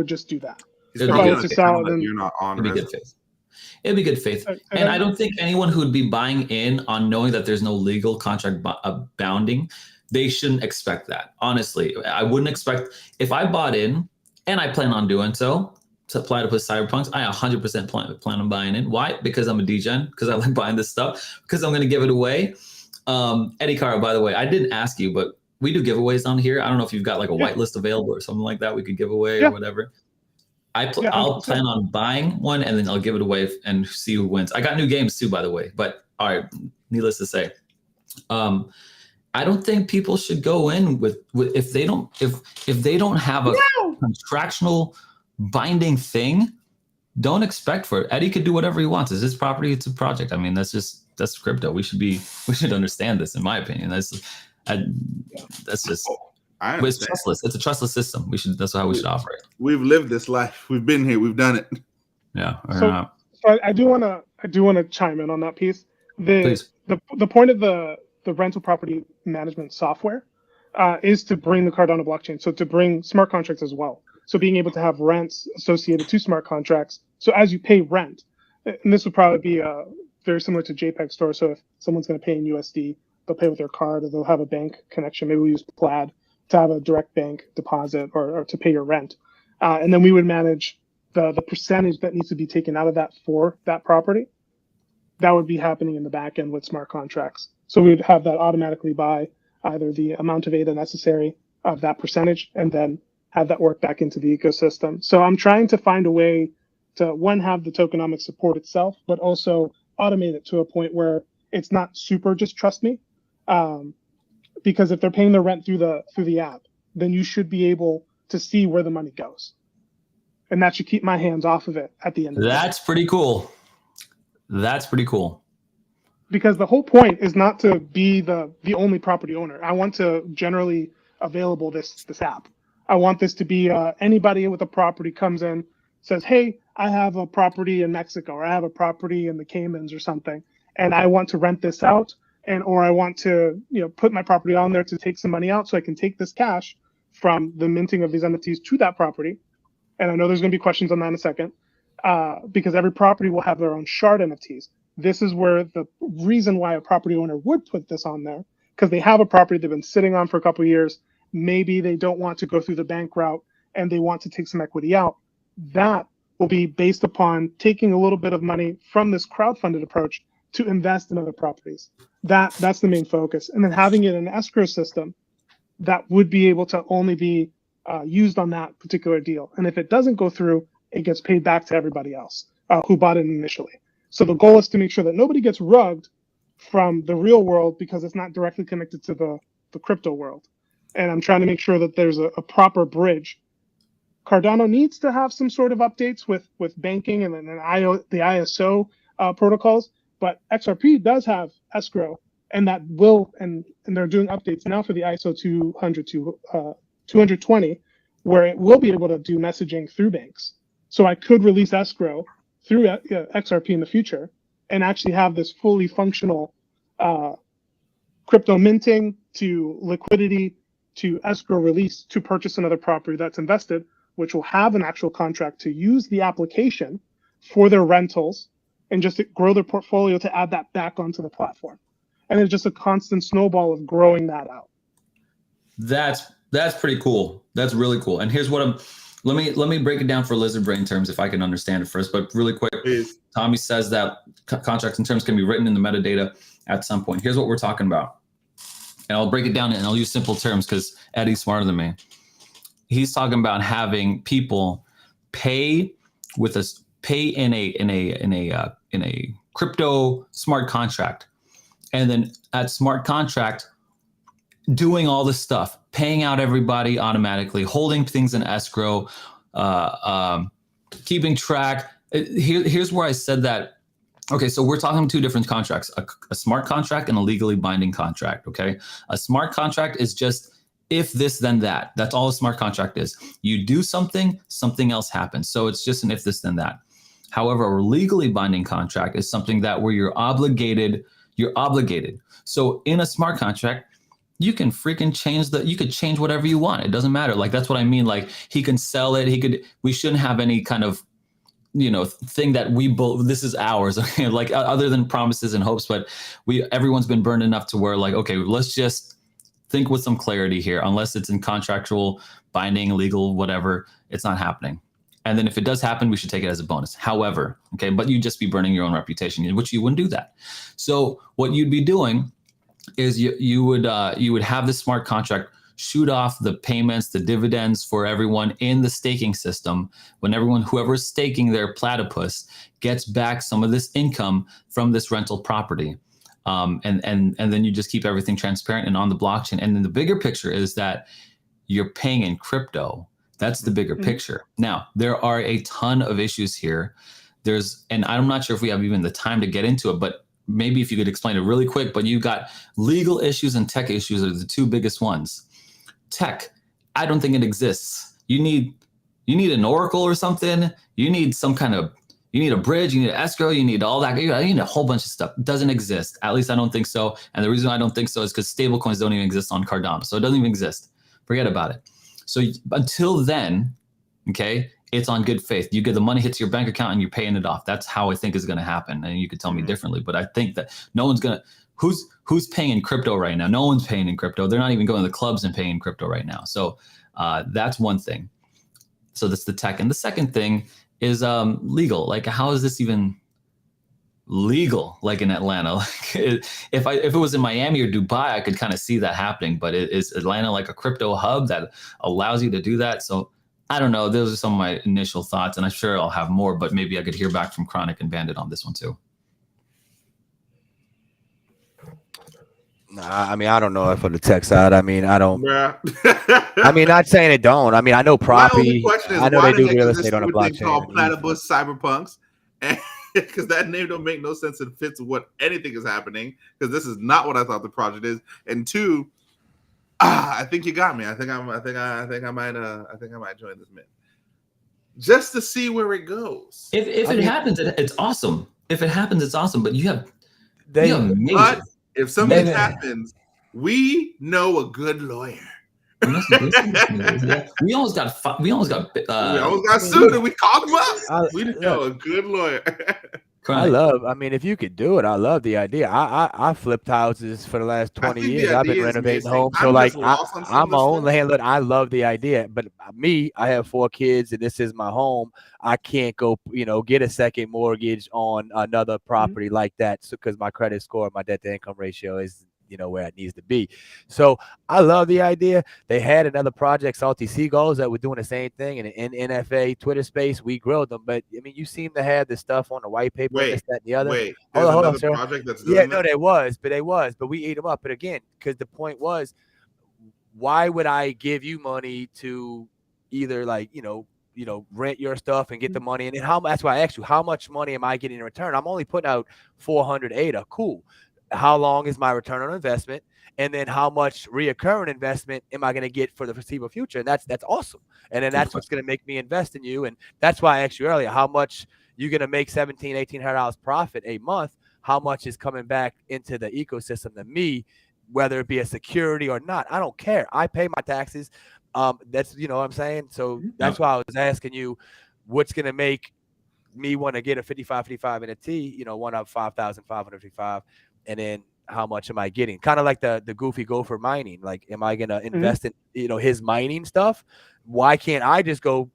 Speaker 4: just do that.
Speaker 2: You're not on.
Speaker 1: It'd be good faith. It'd be good faith. And I don't think anyone who'd be buying in on knowing that there's no legal contract bounding, they shouldn't expect that. Honestly, I wouldn't expect, if I bought in, and I plan on doing so, to Platypus Cyberpunks, I 100% plan on buying in. Why? Because I'm a degen, because I like buying this stuff, because I'm going to give it away. Eddie Caro, by the way, I didn't ask you, but we do giveaways on here. I don't know if you've got like a whitelist available or something like that we could give away or whatever. I'll plan on buying one, and then I'll give it away and see who wins. I got new games too, by the way. But all right, needless to say, I don't think people should go in with if they don't have a contractual binding thing. Don't expect for it. Eddie could do whatever he wants. It's his property. It's a project. I mean, that's crypto. We should understand this, in my opinion. That's just. But it's trustless. It's a trustless system. That's how we should operate.
Speaker 2: We've lived this life. We've been here. We've done it.
Speaker 1: Yeah.
Speaker 4: So I do want to chime in on that piece.
Speaker 1: Please.
Speaker 4: The point of the rental property management software is to bring the Cardano blockchain. So to bring smart contracts as well. So being able to have rents associated to smart contracts. So as you pay rent, and this would probably be very similar to JPEG Store. So if someone's going to pay in USD, they'll pay with their card, or they'll have a bank connection. Maybe we'll use Plaid to have a direct bank deposit or to pay your rent. And then we would manage the percentage that needs to be taken out of that for that property. That would be happening in the back end with smart contracts. So we would have that automatically buy either the amount of ADA necessary of that percentage, and then have that work back into the ecosystem. So I'm trying to find a way to, one, have the tokenomics support itself, but also automate it to a point where it's not super just trust me, because if they're paying their rent through the app, then you should be able to see where the money goes, and that should keep my hands off of it at the end of the day.
Speaker 1: That's pretty cool. That's pretty cool.
Speaker 4: Because the whole point is not to be the only property owner. I want to generally available this app. I want this to be anybody with a property comes in, says, hey, I have a property in Mexico, or I have a property in the Caymans or something, and I want to rent this out, or I want to put my property on there to take some money out so I can take this cash from the minting of these NFTs to that property. And I know there's going to be questions on that in a second, because every property will have their own shard NFTs. This is where the reason why a property owner would put this on there, because they have a property they've been sitting on for a couple of years. Maybe they don't want to go through the bank route and they want to take some equity out. That will be based upon taking a little bit of money from this crowdfunded approach to invest in other properties. That's the main focus. And then having it in an escrow system that would be able to only be used on that particular deal. And if it doesn't go through, it gets paid back to everybody else who bought it initially. So the goal is to make sure that nobody gets rugged from the real world because it's not directly connected to the crypto world. And I'm trying to make sure that there's a proper bridge. Cardano needs to have some sort of updates with banking and the ISO protocols, but XRP does have escrow, and that will, and they're doing updates now for the ISO 200 to 220, where it will be able to do messaging through banks. So I could release escrow through XRP in the future and actually have this fully functional crypto minting to liquidity to escrow release to purchase another property that's invested, which will have an actual contract to use the application for their rentals and just to grow their portfolio to add that back onto the platform. And it's just a constant snowball of growing that out.
Speaker 1: That's pretty cool. That's really cool. And here's what let me break it down for lizard brain terms if I can understand it first. But really quick,
Speaker 2: Please.
Speaker 1: Tommy says that contracts and terms can be written in the metadata at some point. Here's what we're talking about. And I'll break it down and I'll use simple terms because Eddie's smarter than me. He's talking about having people pay in a crypto smart contract, and then at smart contract doing all this stuff, paying out everybody automatically, holding things in escrow, keeping track. Here's where I said that. Okay, so we're talking two different contracts, a smart contract and a legally binding contract, okay? A smart contract is just if this, then that. That's all a smart contract is. You do something, something else happens. So it's just an if this, then that. However, a legally binding contract is something that where you're obligated. So in a smart contract, you can freaking you could change whatever you want. It doesn't matter. Like, that's what I mean. Like, he can sell it. We shouldn't have any kind of thing that this is ours, like other than promises and hopes, but everyone's been burned enough to where like, okay, let's just think with some clarity here. Unless it's in contractual, binding, legal, whatever, it's not happening. And then if it does happen, we should take it as a bonus. However, okay, but you'd just be burning your own reputation, which you wouldn't do that. So what you'd be doing is you would have this smart contract shoot off the payments, the dividends for everyone in the staking system. When whoever's staking their platypus gets back some of this income from this rental property. And then you just keep everything transparent and on the blockchain. And then the bigger picture is that you're paying in crypto. That's the bigger picture. Now, there are a ton of issues here. And I'm not sure if we have even the time to get into it, but maybe if you could explain it really quick. But you've got legal issues and tech issues are the two biggest ones. Tech, I don't think it exists. You need an oracle or something. You need a bridge, you need an escrow, you need all that. You need a whole bunch of stuff. It doesn't exist. At least I don't think so. And the reason I don't think so is because stablecoins don't even exist on Cardano. So it doesn't even exist. Forget about it. So until then, okay, it's on good faith. You get the money hits your bank account and you're paying it off. That's how I think is going to happen. And you could tell me differently, but I think that no one's going to, who's paying in crypto right now? No one's paying in crypto. They're not even going to the clubs and paying in crypto right now. So that's one thing. So that's the tech. And the second thing is legal. Like, how is this even legal? Like in Atlanta, like if it was in Miami or Dubai, I could kind of see that happening. But is Atlanta like a crypto hub that allows you to do that? So I don't know. Those are some of my initial thoughts, and I'm sure I'll have more. But maybe I could hear back from Chronic and Bandit on this one too.
Speaker 3: Nah, I mean, I don't know if on the tech side. I mean, I don't.
Speaker 2: Bruh.
Speaker 3: I mean, not saying it don't. I mean, I know
Speaker 2: My only
Speaker 3: property.
Speaker 2: question is,
Speaker 3: I know
Speaker 2: why
Speaker 3: they
Speaker 2: the
Speaker 3: do
Speaker 2: heck
Speaker 3: real
Speaker 2: is this
Speaker 3: estate on the
Speaker 2: stupid thing
Speaker 3: blockchain.
Speaker 2: called Platypus Cyberpunks? Because that name don't make no sense and fits what anything is happening. Because this is not what I thought the project is. And two, I think you got me. I think I might join this man just to see where it goes.
Speaker 1: If it happens, it's awesome. If it happens, it's awesome. But you have
Speaker 2: But
Speaker 1: major.
Speaker 2: if something happens, we know a good lawyer.
Speaker 1: We almost got
Speaker 2: We almost got sued and we called him up. We know a good lawyer.
Speaker 3: I mean, if you could do it, I love the idea. I flipped houses for the last 20 years. I've been renovating homes. So like I'm my own landlord. I love the idea. But me, I have 4 kids and this is my home. I can't go, get a second mortgage on another property like that. So because my credit score, my debt to income ratio is where it needs to be. So I love the idea. They had another project, Salty Seagulls, that were doing the same thing in NFA Twitter space. We grilled them, but I mean, you seem to have the stuff on the white paper, this, that, and the other.
Speaker 2: Wait, hold on, project that's doing
Speaker 3: no, they was, but we ate them up. But again, because the point was, why would I give you money to either rent your stuff and get the money? And that's why I asked you, how much money am I getting in return? I'm only putting out 400 ADA. Cool. How long is my return on investment? And then how much reoccurring investment am I going to get for the foreseeable future? And that's awesome. And then that's what's going to make me invest in you. And that's why I asked you earlier, how much you're going to make $1,800 profit a month, how much is coming back into the ecosystem to me, whether it be a security or not. I don't care. I pay my taxes. That's, what I'm saying? So that's why I was asking you, what's going to make me want to get a 55 in a T, one of 5,555. And then how much am I getting? Kind of like the Goofy Gopher mining. Like, am I going to invest in, his mining stuff? Why can't I just go,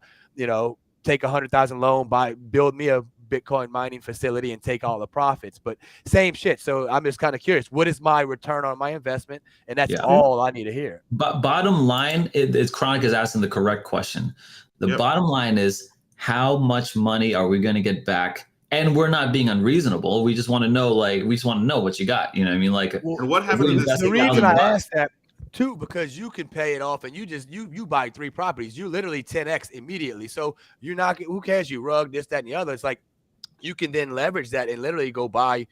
Speaker 3: take 100,000 loan, build me a Bitcoin mining facility and take all the profits? But same shit. So I'm just kind of curious, what is my return on my investment? And that's all I need to hear.
Speaker 1: But bottom line, Chronic is asking the correct question. The bottom line is, how much money are we going to get back? And we're not being unreasonable. We just want to know, what you got. You know what I mean? Like,
Speaker 2: and what happened to this?
Speaker 3: The reason I asked that too, because you can pay it off and you buy 3 properties. You literally 10x immediately. So you're not, who cares? You rug this, that, and the other. It's like you can then leverage that and literally go buy,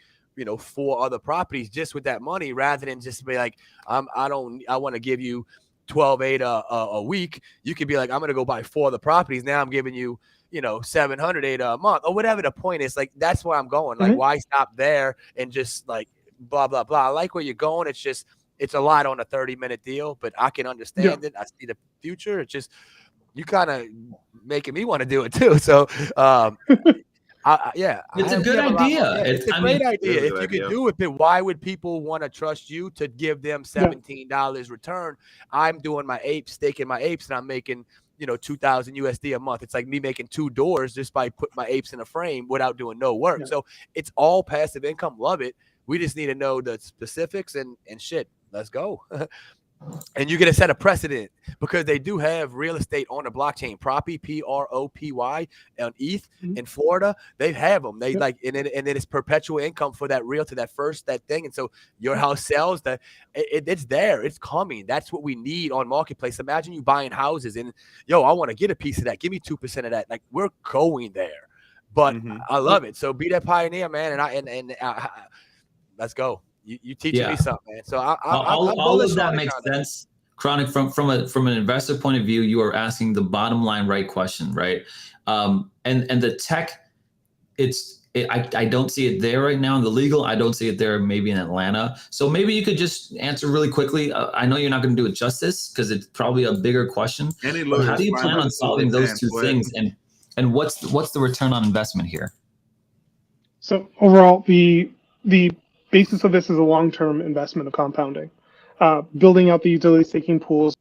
Speaker 3: 4 other properties just with that money, rather than just be like, I want to give you 12 ADA a week. You could be like, I'm going to go buy 4 other properties. Now I'm giving you, 700 ADA a month or whatever the point is. Like, that's where I'm going. Like, why stop there and just like blah, blah, blah. I like where you're going. It's just, it's a lot on a 30-minute deal, but I can understand it. I see the future. It's just, you kind of making me want to do it too. So,
Speaker 1: it's a good idea.
Speaker 3: It's a great idea. If you can do it, but why would people want to trust you to give them $17 return? I'm doing my apes, staking my apes, and I'm making, 2,000 USD a month. It's like me making 2 doors just by putting my apes in a frame without doing no work. So it's all passive income. Love it. We just need to know the specifics and shit. Let's go. And you're going to set a precedent, because they do have real estate on the blockchain, Propy, PROPY, on ETH in Florida. They have them. They and then it's perpetual income for that that thing. And so your house sells, it's there. It's coming. That's what we need on Marketplace. Imagine you buying houses and, I want to get a piece of that. Give me 2% of that. Like, we're going there. But I love it. So be that pioneer, man. And let's go. You teaching me something, man. So
Speaker 1: all of that makes sense. Chronic, from an investor point of view, you are asking the bottom line right question, right? And the tech, I don't see it there right now. In the legal, I don't see it there. Maybe in Atlanta. So maybe you could just answer really quickly. I know you're not going to do it justice because it's probably a bigger question. How do you plan on solving those 2 things? And what's the return on investment here?
Speaker 4: So overall, the basis of this is a long-term investment of compounding, building out the utility staking pools,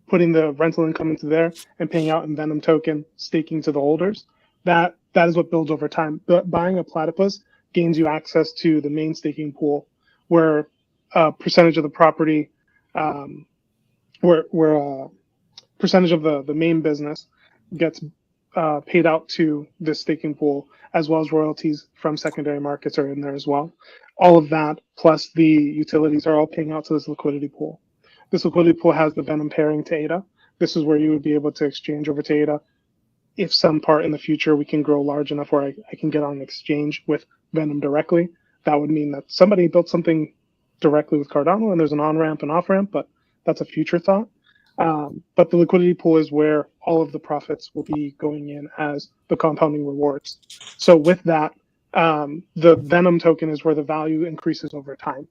Speaker 4: putting the rental income into there, and paying out in Venom token, staking to the holders. That is what builds over time. But buying a Platypus gains you access to the main staking pool, where a percentage of the property, where a percentage of the main business gets paid out to this staking pool, as well as royalties from secondary markets are in there as well. All of that, plus the utilities, are all paying out to this liquidity pool. This liquidity pool has the Venom pairing to ADA. This is where you would be able to exchange over to ADA. If some part in the future we can grow large enough where I can get on an exchange with Venom directly, that would mean that somebody built something directly with Cardano and there's an on-ramp and off-ramp, but that's a future thought. But the liquidity pool is where all of the profits will be going in as the compounding rewards. So with that, the Venom token is where the value increases over time.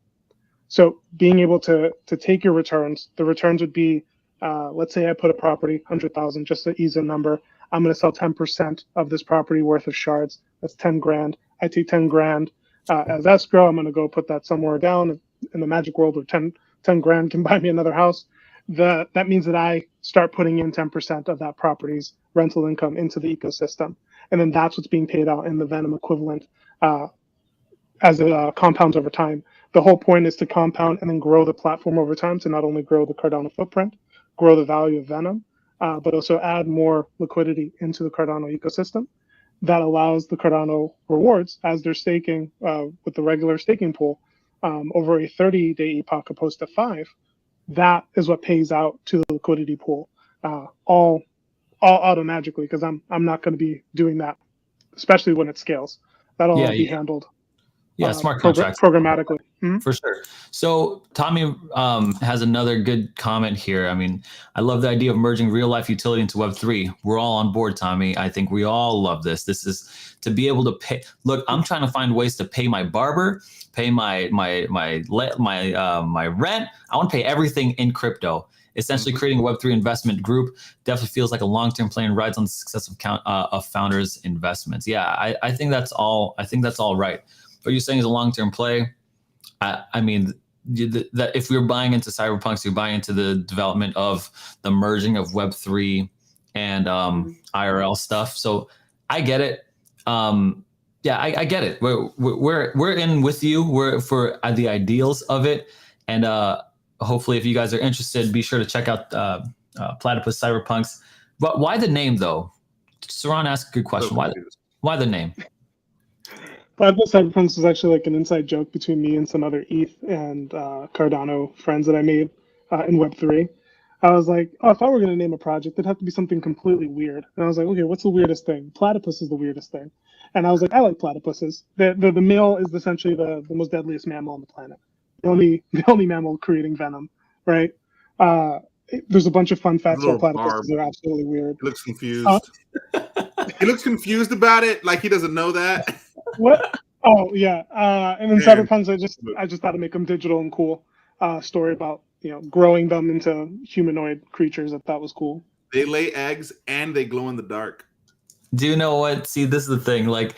Speaker 4: So being able to take your returns, the returns would be, let's say I put a property, 100,000, just to ease a number. I'm going to sell 10% of this property worth of shards. That's 10 grand. I take 10 grand as escrow. I'm going to go put that somewhere down in the magic world where 10 grand can buy me another house. That means that I start putting in 10% of that property's rental income into the ecosystem. And then that's what's being paid out in the Venom equivalent as it compounds over time. The whole point is to compound and then grow the platform over time to not only grow the Cardano footprint, grow the value of Venom, but also add more liquidity into the Cardano ecosystem. That allows the Cardano rewards, as they're staking with the regular staking pool, over a 30-day epoch opposed to 5. That is what pays out to the liquidity pool, all auto-magically, because I'm not going to be doing that, especially when it scales. That'll all be handled.
Speaker 1: Yeah, smart contracts.
Speaker 4: Programmatically.
Speaker 1: For sure. So Tommy has another good comment here. I mean, I love the idea of merging real life utility into Web3. We're all on board, Tommy. I think we all love this. This is to be able to pay. Look, I'm trying to find ways to pay my barber, pay my rent. I want to pay everything in crypto. Essentially, creating a Web3 investment group definitely feels like a long-term play and rides on the success of founders' investments. Yeah, I think that's all. I think that's all right. What you're saying is a long-term play. I mean, that if we're buying into Cyberpunks, you're buying into the development of the merging of Web3 and IRL stuff. So I get it. Yeah, I get it. We're in with you. We're for the ideals of it, and hopefully, if you guys are interested, be sure to check out Platypus Cyberpunks. But why the name, though? Seron asked a good question. Why the name?
Speaker 4: Platypus Cyberpunks is actually like an inside joke between me and some other ETH and Cardano friends that I made in Web3. I was like, oh, if I were going to name a project, it'd have to be something completely weird. And I was like, okay, what's the weirdest thing? Platypus is the weirdest thing. And I was like, I like platypuses. The male is essentially the most deadliest mammal on the planet. The only mammal creating venom, right? There's a bunch of fun facts about platypuses that are absolutely weird.
Speaker 2: He looks confused. He looks confused about it, like he doesn't know that.
Speaker 4: What? Oh yeah. And then Cyberpunks, I just thought to make them digital and cool. Story about growing them into humanoid creatures. I thought was cool.
Speaker 2: They lay eggs and they glow in the dark.
Speaker 1: Do you know what? See, this is the thing. Like,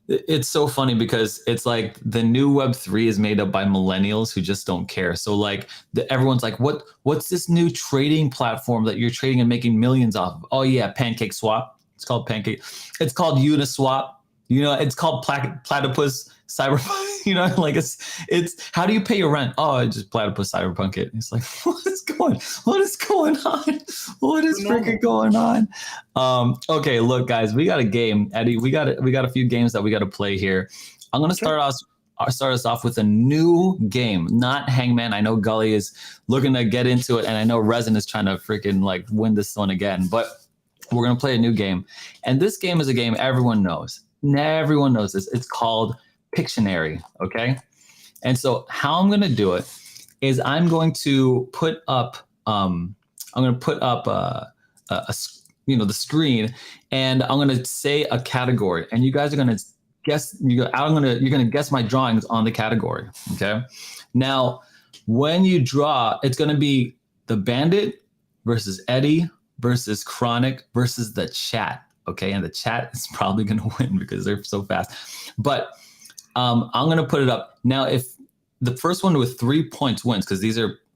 Speaker 1: it's so funny because it's like the new Web3 is made up by millennials who just don't care. So like everyone's like, what's this new trading platform that you're trading and making millions off of? Oh yeah, Pancake Swap. It's called Pancake. It's called Uniswap. It's called Platypus Cyberpunk. Like it's how do you pay your rent? Oh, I just Platypus Cyberpunk it. It's like, what is going on? What is freaking going on? Okay, look, guys, we got a game. Eddie, we got a few games that we got to play here. I'm gonna start us off with a new game, not Hangman. I know Gully is looking to get into it, and I know Resin is trying to freaking like win this one again, but we're gonna play a new game. And this game is a game everyone knows. Everyone knows this. It's called Pictionary, okay? And so how I'm going to do it is I'm going to put up the screen, and I'm going to say a category, and you guys are going to guess. You're going to guess my drawings on the category, okay? Now, when you draw, it's going to be the Bandit versus Eddie versus Chronic versus the chat. Okay, and the chat is probably going to win because they're so fast. But I'm going to put it up. Now, if the first one with 3 points wins, because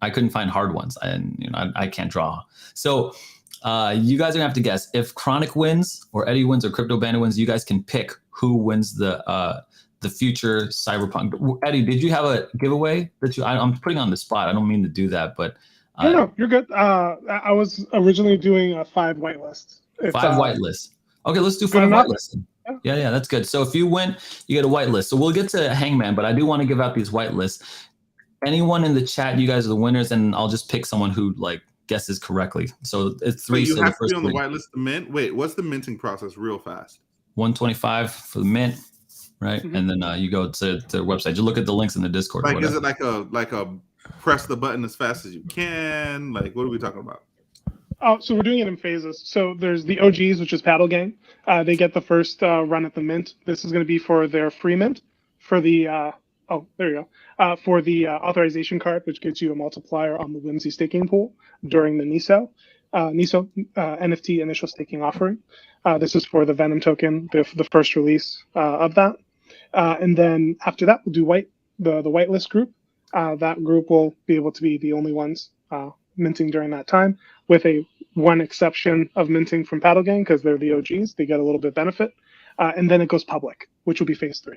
Speaker 1: I couldn't find hard ones, and I can't draw. So you guys are going to have to guess. If Chronic wins, or Eddie wins, or Crypto Bandit wins, you guys can pick who wins the future Cyberpunk. Eddie, did you have a giveaway that I'm putting on the spot? I don't mean to do that, but
Speaker 4: no, you're good. I was originally doing 5 whitelists.
Speaker 1: 5 whitelists. Okay, let's do
Speaker 4: Good
Speaker 1: 5
Speaker 4: enough?
Speaker 1: whitelists. Yeah, that's good. So if you win, you get a whitelist. So we'll get to Hangman, but I do want to give out these whitelists. Anyone in the chat, you guys are the winners, and I'll just pick someone who like guesses correctly. So it's 3.
Speaker 2: Wait, you
Speaker 1: so
Speaker 2: have
Speaker 1: the
Speaker 2: to
Speaker 1: first
Speaker 2: be on the
Speaker 1: 3.
Speaker 2: whitelist to mint. Wait, what's the minting process? Real fast.
Speaker 1: 125 for the mint, right?
Speaker 4: Mhm.
Speaker 1: And then you go to the website. You look at the links in the Discord. Or
Speaker 2: Like, is
Speaker 1: whatever.
Speaker 2: it like a press the button as fast as you can? Like, what are we talking about?
Speaker 4: Oh, so we're doing it in phases. So there's the OGs, which is Paddle Gang. They get the first run at the mint. This is going to be for their free mint. For the there you go. For the authorization card, which gives you a multiplier on the Whimsy staking pool during the NISO NFT initial staking offering. This is for the Venom token, the first release of that. And then after that, we'll do the whitelist group. That group will be able to be the only ones minting during that time, with one exception of minting from Paddle Gang because they're the OGs. They get a little bit of benefit. And then it goes public, which will be phase 3.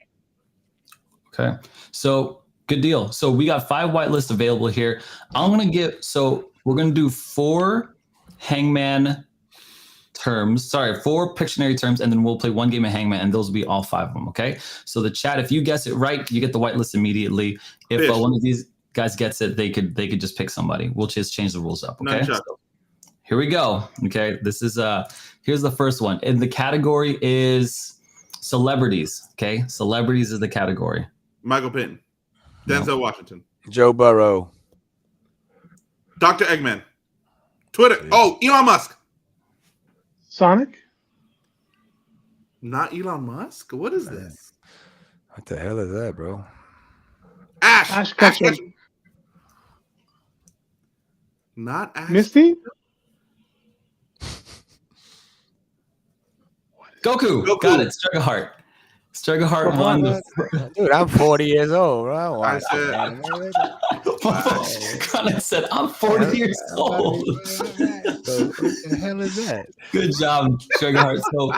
Speaker 1: Okay, so good deal. So we got 5 whitelists available here. I'm gonna we're gonna do 4 Hangman terms. Sorry, 4 Pictionary terms, and then we'll play 1 game of Hangman, and those will be all 5 of them. Okay. So the chat, if you guess it right, you get the whitelist immediately. If one of these guys gets it, they could just pick somebody. We'll just change the rules up. Okay. So, here we go. Okay. This is here's the first one. And the category is celebrities. Okay. Celebrities is the category.
Speaker 2: Michael Pittman, Denzel Washington,
Speaker 3: Joe Burrow,
Speaker 2: Dr. Eggman, Twitter. Oh, Elon Musk.
Speaker 4: Sonic?
Speaker 2: Not Elon Musk? What is this?
Speaker 3: What the hell is that, bro?
Speaker 2: Ash
Speaker 4: Ketchum.
Speaker 2: Ketchum. Not Ash.
Speaker 4: Misty?
Speaker 1: Goku. Got it. Strike a heart. Strike a heart won.
Speaker 3: Dude, I'm 40 years old, bro.
Speaker 2: I said,
Speaker 1: Connor said, I'm 40 years old.
Speaker 3: What the hell is that?
Speaker 1: Good job, Sugar Heart. So,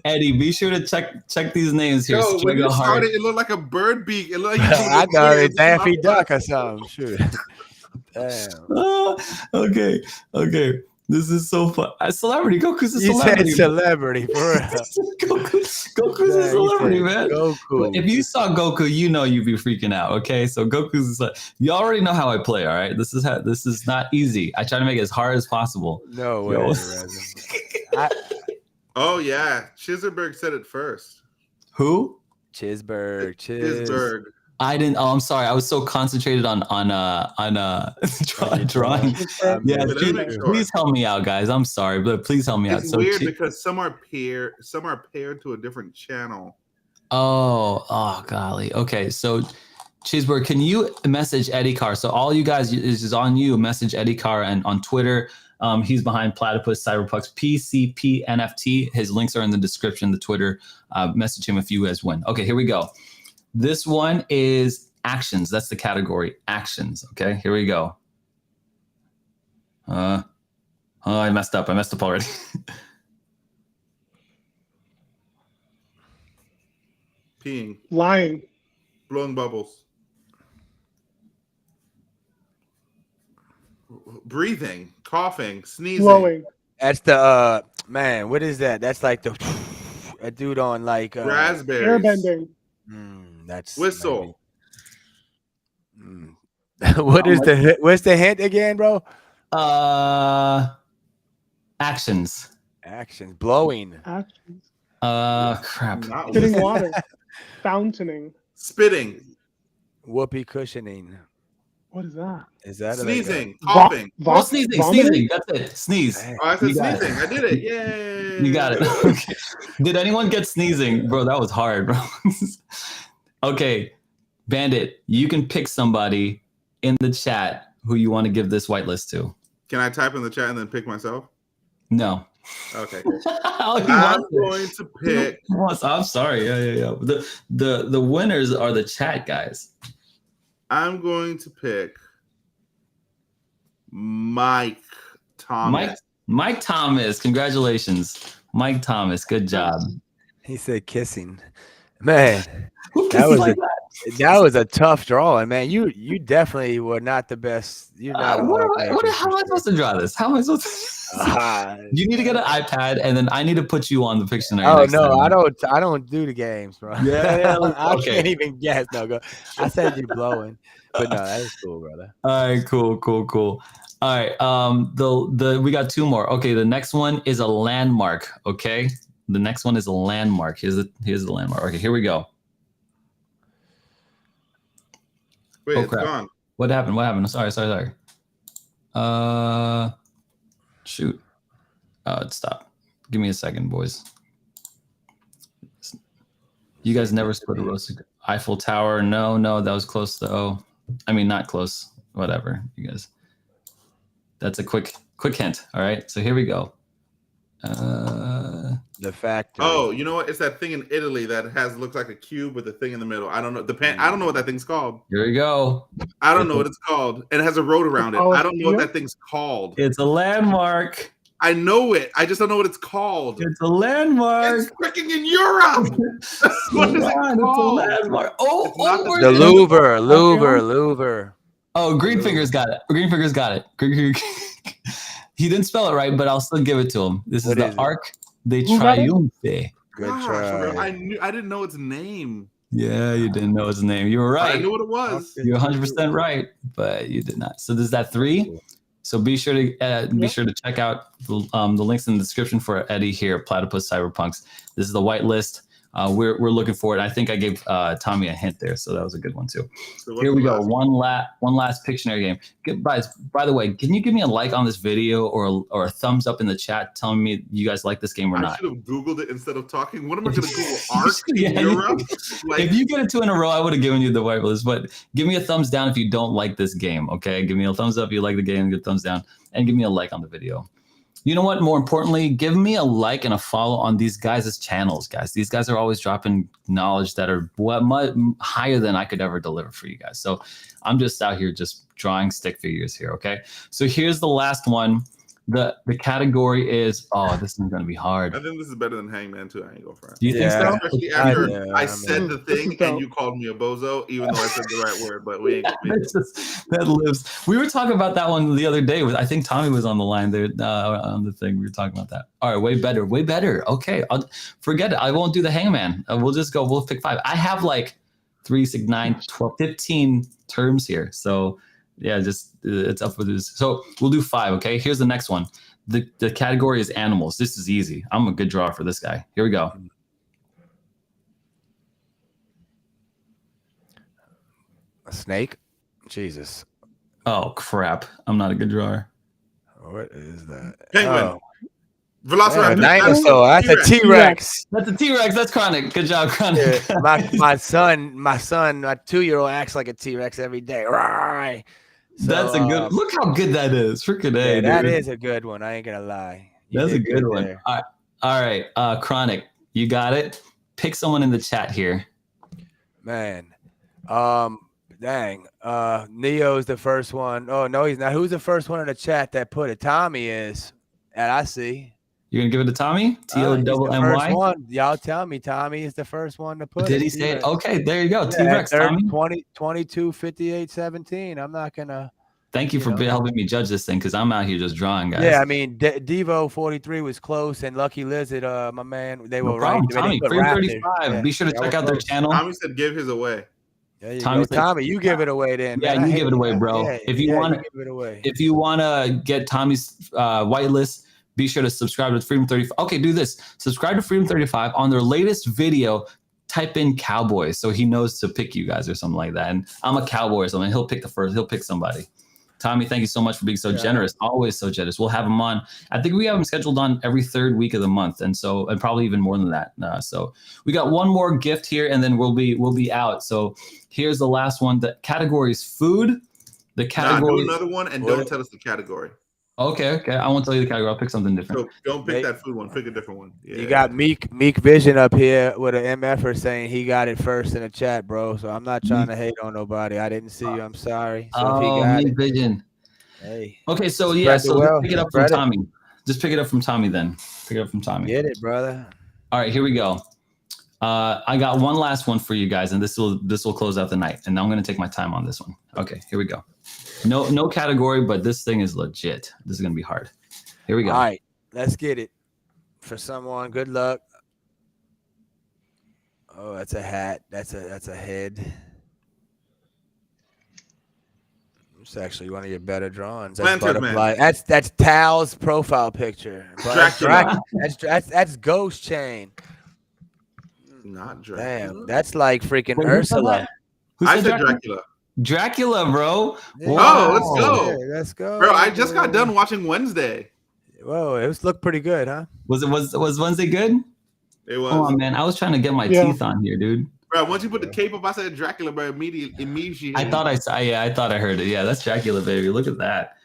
Speaker 1: Eddie, be sure to check these names here.
Speaker 2: Yo, when you
Speaker 1: Sugar Heart.
Speaker 2: started, it looked like a bird beak. It looked like
Speaker 3: I thought it was Daffy Duck or something. Shoot. Damn.
Speaker 1: Okay. This is so fun. A celebrity. Goku's a
Speaker 3: You
Speaker 1: celebrity.
Speaker 3: said celebrity, for real.
Speaker 1: Goku's a celebrity, man.
Speaker 3: Goku.
Speaker 1: If you saw Goku, you know you'd be freaking out. Okay, so Goku's you already know how I play. All right, this is not easy. I try to make it as hard as possible.
Speaker 3: No way.
Speaker 2: Oh yeah, Chisenberg said it first.
Speaker 1: Who?
Speaker 3: Chisberg.
Speaker 1: I didn't. Oh, I'm sorry. I was so concentrated on drawing. Yeah, please help me out, guys. I'm sorry, but please help me out.
Speaker 2: It's
Speaker 1: So
Speaker 2: weird because some are paired to a different channel.
Speaker 1: Oh, golly. Okay, so Cheeseburger, can you message Eddie Carr? So all you guys is on you. Message Eddie Carr and on Twitter. He's behind Platypus Cyberpunks, PCP NFT. His links are in the description. The Twitter. Message him if you guys win. Okay, here we go. This one is actions. That's the category. Actions. Okay, here we go. I messed up. I messed up already.
Speaker 2: Peeing.
Speaker 4: Lying.
Speaker 2: Blowing bubbles. Breathing. Coughing. Sneezing.
Speaker 4: Blowing.
Speaker 3: That's the man. What is that? That's like the a dude on like
Speaker 2: Raspberries.
Speaker 4: Airbending.
Speaker 3: That's
Speaker 2: Whistle.
Speaker 3: What's the hint again, bro?
Speaker 1: Actions.
Speaker 3: Blowing.
Speaker 4: Actions.
Speaker 1: Crap.
Speaker 4: Spitting water. Fountaining.
Speaker 2: Spitting.
Speaker 3: Whoopee cushioning.
Speaker 4: What is that?
Speaker 3: Is that
Speaker 2: Sneezing. Coughing.
Speaker 1: Sneezing. That's it. Sneeze.
Speaker 2: Oh, I said sneezing. I did it. Yay.
Speaker 1: You got it. Okay. Did anyone get sneezing? Bro, that was hard, bro. Okay. Bandit, you can pick somebody in the chat who you want to give this whitelist to.
Speaker 2: Can I type in the chat and then pick myself?
Speaker 1: No.
Speaker 2: Okay.
Speaker 1: I'm
Speaker 2: going to pick.
Speaker 1: I'm sorry. Yeah. The winners are the chat guys.
Speaker 2: I'm going to pick Mike Thomas.
Speaker 1: Mike Thomas. Congratulations. Mike Thomas. Good job.
Speaker 3: He said kissing. Man,
Speaker 1: Who
Speaker 3: that was
Speaker 1: like
Speaker 3: a,
Speaker 1: that?
Speaker 3: That was a tough drawing, man. You definitely were not the best. You're not.
Speaker 1: How am I supposed to draw this? How am I supposed to? You need to get an iPad, and then I need to put you on the Pictionary.
Speaker 3: Oh
Speaker 1: next
Speaker 3: no,
Speaker 1: time.
Speaker 3: I don't do the games, bro.
Speaker 1: Yeah,
Speaker 3: I
Speaker 1: okay.
Speaker 3: can't even guess. No, go. I said you're blowing, but no, that is cool, brother.
Speaker 1: All right, cool. All right, we got two more. Okay, the next one is a landmark. Okay, the next one is a landmark. Here's the landmark. Okay, here we go.
Speaker 2: Wait,
Speaker 1: Oh,
Speaker 2: it's
Speaker 1: crap.
Speaker 2: gone.
Speaker 1: What happened? Sorry. Shoot. It stopped. Give me a second, boys. You guys never split a roasted Eiffel Tower. No, that was close though. I mean, not close. Whatever, you guys. That's a quick hint. All right, so here we go.
Speaker 3: The factory.
Speaker 2: Oh, you know what? It's that thing in Italy that looks like a cube with a thing in the middle. I don't know I don't know what that thing's called.
Speaker 1: Here we go.
Speaker 2: I don't know what it's called. And it has a road around it. I don't know what that thing's called.
Speaker 1: It's a landmark.
Speaker 2: I know it. I just don't know what it's called.
Speaker 1: It's a landmark.
Speaker 2: It's freaking in Europe. What is it called?
Speaker 1: It's a landmark.
Speaker 3: The Louvre.
Speaker 1: Oh, Greenfinger's got it. He didn't spell it right, but I'll still give it to him. This is the Arc de Triomphe.
Speaker 3: Good try.
Speaker 2: I didn't know its name.
Speaker 1: Yeah, you didn't know its name. You were right.
Speaker 2: I knew what it was.
Speaker 1: You're 100% right, but you did not. So there's that 3. So be sure to check out the links in the description for Eddie here at Platypus Cyberpunks. This is the whitelist. We're looking for it. I think I gave Tommy a hint there, so that was a good one too. So here we go. One last Pictionary game. By the way, can you give me a like on this video or a thumbs up in the chat telling me you guys like this game or not?
Speaker 2: I should have Googled it instead of talking. What am I going to Google? Arc in Europe?
Speaker 1: If you get it 2 in a row, I would have given you the whitelist. But give me a thumbs down if you don't like this game. Okay, give me a thumbs up if you like the game. Give a thumbs down and give me a like on the video. You know what? More importantly, give me a like and a follow on these guys' channels, guys. These guys are always dropping knowledge that are much higher than I could ever deliver for you guys. So I'm just out here just drawing stick figures here, okay? So here's the last one. The category is, this is going to be hard.
Speaker 2: I think this is better than Hangman too. I ain't go for it.
Speaker 1: Do you think so?
Speaker 2: Especially after I said the thing and you called me a bozo, even though I said the right word, but we ain't.
Speaker 1: That lives. We were talking about that one the other day. I think Tommy was on the line there on the thing. We were talking about that. All right, way better. Okay, forget it. I won't do the Hangman. We'll pick 5. I have like 3, 6, 9, 12, 15 terms here. So yeah, just it's up for this. So we'll do 5. Okay, here's the next one. The category is animals. This is easy. I'm a good drawer for this guy. Here we go.
Speaker 3: A snake? Jesus.
Speaker 1: Oh crap! I'm not a good drawer.
Speaker 3: What is that?
Speaker 2: Penguin. Velociraptor.
Speaker 3: Dinosaur. That's a T-Rex.
Speaker 1: That's a T-Rex. That's Chronic. Good job, Chronic.
Speaker 3: Yeah, my son, my 2-year-old acts like a T-Rex every day. Right. So,
Speaker 1: that's a good. Look how good that is. Freaking A.
Speaker 3: Yeah, that is a good one. I ain't gonna lie.
Speaker 1: That's a good one. There. All right. Chronic, you got it. Pick someone in the chat here.
Speaker 3: Man, dang. Neo's the first one. Oh no, he's not. Who's the first one in the chat that put it? Tommy is. And I see.
Speaker 1: You're gonna give it to Tommy? TOMMY?
Speaker 3: Y'all tell me Tommy is the first one to put
Speaker 1: Did
Speaker 3: it.
Speaker 1: he say it? Okay, there you go. T-Rex, Tommy.
Speaker 3: 22, 58, 17. I'm not gonna.
Speaker 1: Thank you for helping me judge this thing because I'm out here just drawing, guys.
Speaker 3: Yeah, I mean, Devo 43 was close, and Lucky Lizard, my man, they were right.
Speaker 1: Tommy, 335. Yeah, be sure to check out their channel.
Speaker 2: Tommy said give his away.
Speaker 3: Tommy, you give it away then.
Speaker 1: Yeah, you give it away, bro. If you want to
Speaker 3: give it away.
Speaker 1: If you want to get Tommy's whitelist, be sure to subscribe to Freedom 35. Okay, do this. Subscribe to Freedom 35. On their latest video, type in cowboy so he knows to pick you guys or something like that. And I'm a cowboy or something. He'll pick he'll pick somebody. Tommy, thank you so much for being so generous. Always so generous. We'll have him on. I think we have him scheduled on every 3rd week of the month, and probably even more than that. So we got one more gift here, and then we'll be out. So here's the last one. The category is food. The category.
Speaker 2: Do another one, and don't tell us the category.
Speaker 1: Okay. I won't tell you the category. I'll pick something different.
Speaker 2: So don't pick that food one. Pick a different one. Yeah.
Speaker 3: You got Meek Vision up here with an MFer saying he got it first in the chat, bro. So I'm not trying to hate on nobody. I didn't see you. I'm sorry. So
Speaker 1: Meek Vision.
Speaker 3: Hey.
Speaker 1: Okay, so pick it up from Tommy. Just pick it up from Tommy then. Pick it up from Tommy.
Speaker 3: Get it, brother.
Speaker 1: All right, here we go. I got one last one for you guys, and this will close out the night. And I'm gonna take my time on this one. Okay, here we go. No category, but this thing is legit. This is gonna be hard. Here we go.
Speaker 3: All right, let's get it. For someone, good luck. Oh, that's a hat. That's a head. It's actually one of your better drawings. That's butterfly. That's Tal's profile picture.
Speaker 2: Dracula.
Speaker 3: That's Ghost Chain.
Speaker 2: Not Dracula.
Speaker 3: Damn, that's like freaking Ursula.
Speaker 2: I said Dracula.
Speaker 1: Dracula, bro.
Speaker 3: Yeah.
Speaker 2: Oh, let's go.
Speaker 3: Yeah, let's go.
Speaker 2: Bro, I just got done watching Wednesday.
Speaker 3: Whoa, it looked pretty good, huh?
Speaker 1: Was Wednesday good?
Speaker 2: It was.
Speaker 1: Oh man, I was trying to get my teeth on here, dude.
Speaker 2: Bro, once you put the cape up, I said Dracula, bro. Immediately.
Speaker 1: I thought I heard it. Yeah, that's Dracula, baby. Look at that.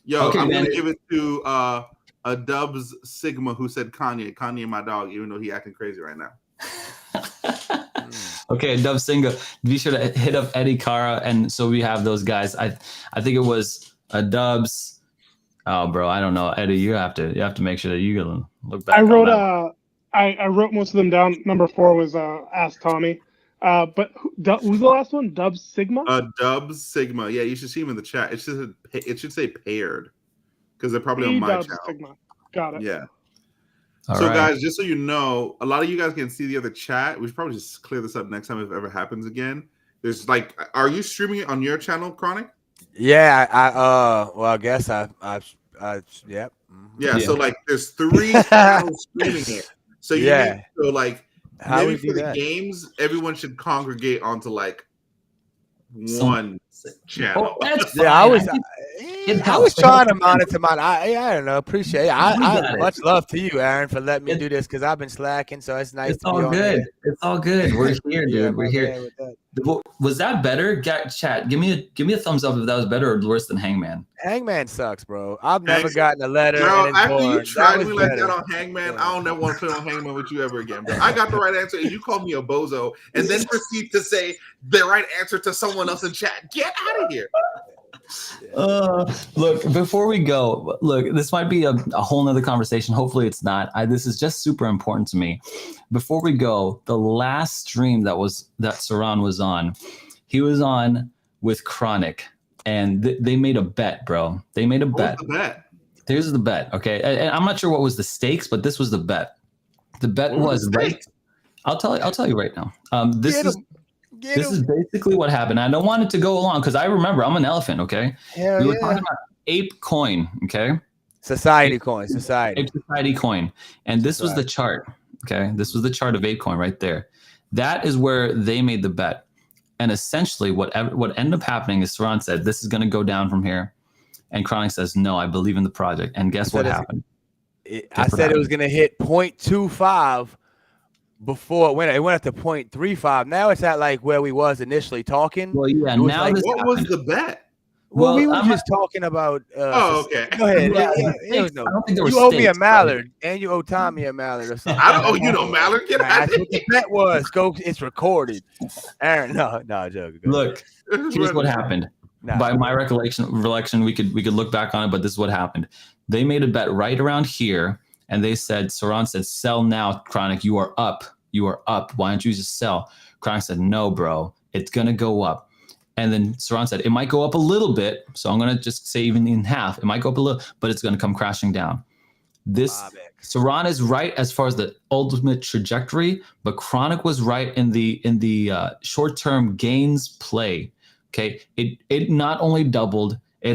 Speaker 2: Yo,
Speaker 1: okay,
Speaker 2: I'm
Speaker 1: man.
Speaker 2: gonna give it to a Dubs Sigma who said Kanye. Kanye, my dog, even though he acting crazy right now.
Speaker 1: Okay, Dub Singa. Be sure to hit up Eddie Cara, and so we have those guys. I think it was a Dubs. Oh, bro, I don't know, Eddie. You have to make sure that you look back.
Speaker 4: I wrote most of them down. Number 4 was Ask Tommy. But who's the last one? Dubs Sigma.
Speaker 2: Dubs Sigma. Yeah, you should see him in the chat. It should say paired because they're probably on my
Speaker 4: Dubs
Speaker 2: channel.
Speaker 4: Sigma. Got it.
Speaker 2: Yeah.
Speaker 1: All
Speaker 2: so
Speaker 1: right.
Speaker 2: guys, just so you know, a lot of you guys can see the other chat. We should probably just clear this up next time if it ever happens again. There's like, are you streaming it on your channel, Chronic?
Speaker 3: Yeah, well, I guess yep.
Speaker 2: Yeah,
Speaker 1: Yeah.
Speaker 2: so like there's 3 channels streaming it. So you need to like
Speaker 3: How
Speaker 2: maybe
Speaker 3: we
Speaker 2: for
Speaker 3: do
Speaker 2: the
Speaker 3: that?
Speaker 2: games, everyone should congregate onto like one channel.
Speaker 1: That's
Speaker 3: Yeah,
Speaker 1: fine.
Speaker 3: I was trying to monitor mine. I don't know. Appreciate it. I much love to you, Aaron, for letting me do this because I've been slacking. So it's nice.
Speaker 1: It's
Speaker 3: to be
Speaker 1: all
Speaker 3: on
Speaker 1: good.
Speaker 3: here.
Speaker 1: It's all good. We're here, dude.
Speaker 3: Yeah,
Speaker 1: We're
Speaker 3: my
Speaker 1: here.
Speaker 3: bad with that.
Speaker 1: Was that better? Chat. Give me a thumbs up if that was better or worse than Hangman.
Speaker 3: Hangman sucks, bro. I've never gotten a letter.
Speaker 2: Girl,
Speaker 3: and it's
Speaker 2: after you
Speaker 3: boring.
Speaker 2: tried
Speaker 3: That
Speaker 2: me
Speaker 3: was
Speaker 2: like
Speaker 3: better.
Speaker 2: that on Hangman,
Speaker 3: Yeah.
Speaker 2: I don't ever want to play on Hangman with you ever again, bro. I got the right answer, and you called me a bozo, and then proceed to say the right answer to someone else in chat. Get out of here.
Speaker 1: Look, before we go, this might be a whole nother conversation. Hopefully it's not. This is just super important to me. Before we go, the last stream that Seron was on, he was on with Chronic, and they made a bet, bro. They made a bet.
Speaker 2: What's the bet?
Speaker 1: Here's the bet, okay? And I'm not sure what was the stakes, but this was the bet. The bet was right. I'll tell you right now. This is basically what happened. I don't want it to go along because I remember I'm an elephant, okay?
Speaker 3: Hell
Speaker 1: We were
Speaker 3: yeah.
Speaker 1: talking about ape coin, okay?
Speaker 3: Society coin. Society.
Speaker 1: Ape society coin. And this was the chart, okay? This was the chart of ape coin right there. That is where they made the bet. And essentially what ended up happening is Seron said, this is going to go down from here. And Chronic says, no, I believe in the project. And guess what happened?
Speaker 3: I said it was going to hit 0.25 before it went up to 0.35. Now it's at like where we was initially talking.
Speaker 1: Well, yeah,
Speaker 3: was
Speaker 1: now
Speaker 3: like,
Speaker 1: this
Speaker 2: What was
Speaker 1: happened.
Speaker 2: the bet?
Speaker 3: Well, we were
Speaker 1: I'm
Speaker 3: just talking about.
Speaker 2: Okay.
Speaker 3: Go ahead.
Speaker 1: Yeah,
Speaker 3: There was no-
Speaker 1: I don't think there were
Speaker 3: you owe me a
Speaker 1: stakes,
Speaker 3: mallard, and you owe Tommy a mallard or something.
Speaker 2: I don't owe you no mallard. Get out
Speaker 3: That's
Speaker 2: of
Speaker 3: what the bet was. Go. It's recorded. Aaron, no, joke.
Speaker 1: Look,
Speaker 2: here.
Speaker 1: here's what happened.
Speaker 3: Nah.
Speaker 1: By my recollection, we could look back on it, but this is what happened. They made a bet right around here, and they said, Seron said, sell now, Chronic. You are up. You are up. Why don't you just sell? Chronic said, no, bro. It's gonna go up. And then Seron said, it might go up a little bit. So I'm gonna just say even in half. It might go up a little, but it's gonna come crashing down. Seron is right as far as the ultimate trajectory, but Chronic was right in the short-term gains play. Okay, it not only doubled, I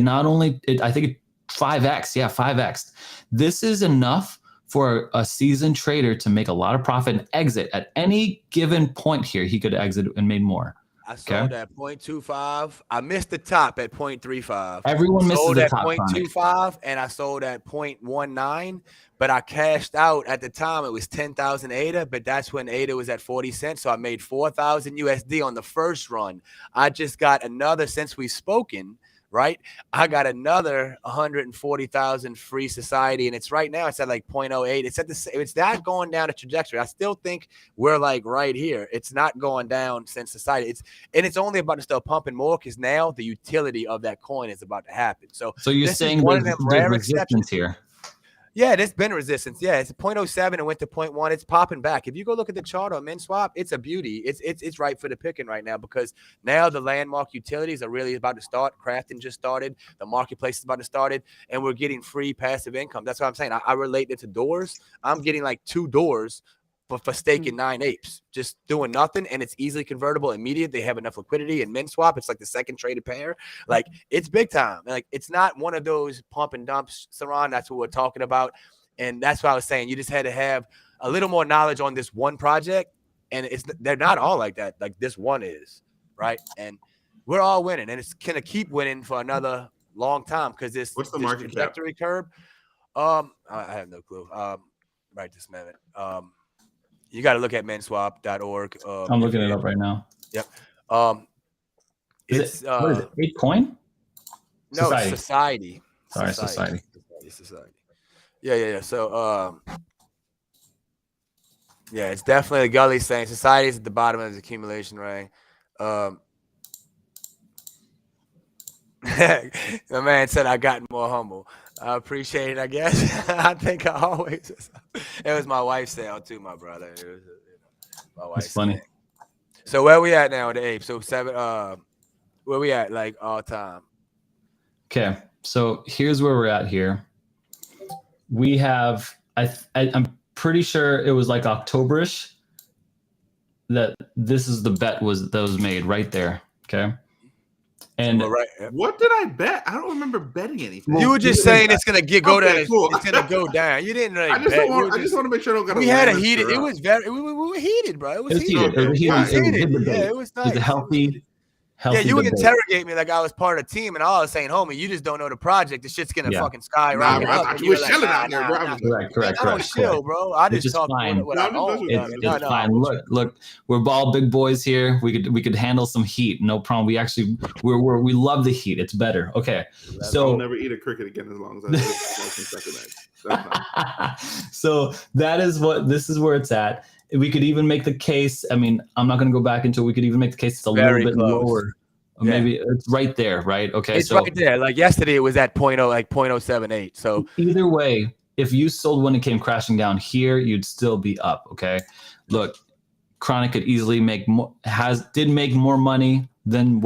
Speaker 1: think it 5x. Yeah, 5x. This is enough for a seasoned trader to make a lot of profit and exit at any given point here. He could exit and made more.
Speaker 3: I sold at 0.25. I missed the top at 0.35.
Speaker 1: Everyone misses the
Speaker 3: at
Speaker 1: top.
Speaker 3: 0.25, and I sold at 0.19. But I cashed out at the time. It was 10,000 ADA, but that's when ADA was at 40 cents. So I made 4,000 USD on the first run. I just got another, since we've spoken, right? I got another 140,000 free society, and it's right now. It's at like 0.08. It's at the. It's not going down a trajectory. I still think we're like right here. It's not going down since society. It's only about to start pumping more because now the utility of that coin is about to happen. So
Speaker 1: you're
Speaker 3: this
Speaker 1: saying
Speaker 3: is one of
Speaker 1: there's
Speaker 3: them rare
Speaker 1: resistance
Speaker 3: exceptions
Speaker 1: here.
Speaker 3: Yeah, there's been resistance. Yeah, it's 0.07 and went to 0.1. It's popping back. If you go look at the chart on MinSwap, it's a beauty. It's right for the picking right now because now the landmark utilities are really about to start. Crafting just started. The marketplace is about to start, and we're getting free passive income. That's what I'm saying. I relate it to doors. I'm getting like 2 doors for staking 9 apes, just doing nothing, and it's easily convertible immediate. They have enough liquidity. And MinSwap, it's like the second traded pair. Like, it's big time. Like, it's not one of those pump and dumps, Seron. That's what we're talking about, and that's what I was saying. You just had to have a little more knowledge on this one project, and they're not all like that. Like, this one is, right? And we're all winning, and it's gonna keep winning for another long time because this
Speaker 2: market
Speaker 3: trajectory curve. I have no clue. Right this minute. You got to look at minswap.org.
Speaker 1: I'm looking it up right now.
Speaker 3: Yep.
Speaker 1: What is it? Bitcoin?
Speaker 3: No, society.
Speaker 1: Sorry, society.
Speaker 3: Yeah. So, yeah, it's definitely a gully saying society is at the bottom of the accumulation rank. My man said I got more humble. I appreciate it, I guess. I think I always. It was my wife's sale too, my brother. It was, my wife's.
Speaker 1: That's funny.
Speaker 3: Sale. So where we at now with the ape? So 7. Where we at like all time?
Speaker 1: Okay, so here's where we're at here. We have. I'm pretty sure it was like Octoberish that this is the bet that was made right there. Okay. And
Speaker 2: what did I bet? I don't remember betting anything.
Speaker 3: You were just saying it's gonna go down. Cool. It's gonna go down. You didn't really. I
Speaker 2: just want to make sure I don't got.
Speaker 3: We had a heated. It was very. We were heated, bro. It was heated.
Speaker 1: It was heated.
Speaker 3: Yeah, it was nice.
Speaker 1: It was a healthy.
Speaker 3: Yeah, you would interrogate me like I was part of the team, and I was saying, "Homie, you just don't know the project. The shit's gonna fucking skyrocket."
Speaker 2: Nah, I you were chilling out there, bro.
Speaker 1: Correct.
Speaker 3: I don't chill, bro. I just talk what I own.
Speaker 1: It's fine. Look, we're all big boys here. We could handle some heat, no problem. We actually we love the heat. It's better. Okay, so
Speaker 2: I'll never eat a cricket again as long as I
Speaker 1: So this is where it's at. We could even make the case. I mean, I'm not going to go back into it. We could even make the case it's a little bit lower. Yeah. Maybe it's right there, right? Okay,
Speaker 3: it's right there. Like yesterday, it was at 0.078. So
Speaker 1: either way, if you sold when it came crashing down here, you'd still be up. Okay, look, Chronic could easily make did make more money than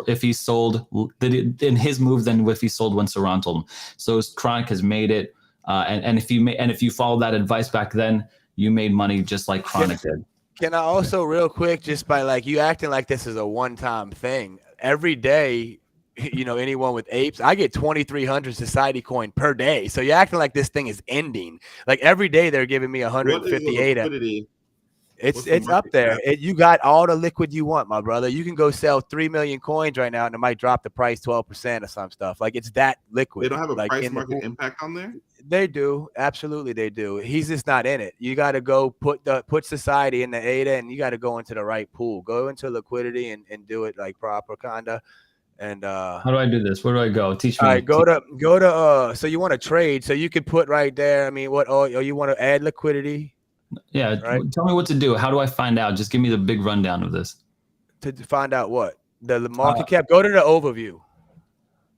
Speaker 1: if he sold in his move than if he sold when Seron told him. So Chronic has made it, and if you follow that advice back then, you made money just like Chronic did.
Speaker 3: Can I also real quick, just by like you acting like this is a one-time thing, every day, anyone with apes, I get 2,300 society coin per day. So you're acting like this thing is ending. Like every day they're giving me 158. It's up there. You got all the liquid you want, my brother. You can go sell 3 million coins right now and it might drop the price 12% or some stuff. Like it's that liquid.
Speaker 2: They don't have a price market impact on there?
Speaker 3: They do. Absolutely they do. He's just not in it. You got to go put society in the ADA and you got to go into the right pool. Go into liquidity and do it like proper kinda. And
Speaker 1: how do I do this? Where do I go? Teach me.
Speaker 3: All right, go to so you want to trade. So you could put right there. I mean, you want to add liquidity?
Speaker 1: Yeah, right? Tell me what to do. How do I find out? Just give me the big rundown of this.
Speaker 3: To find out what? The market cap. Go to the overview.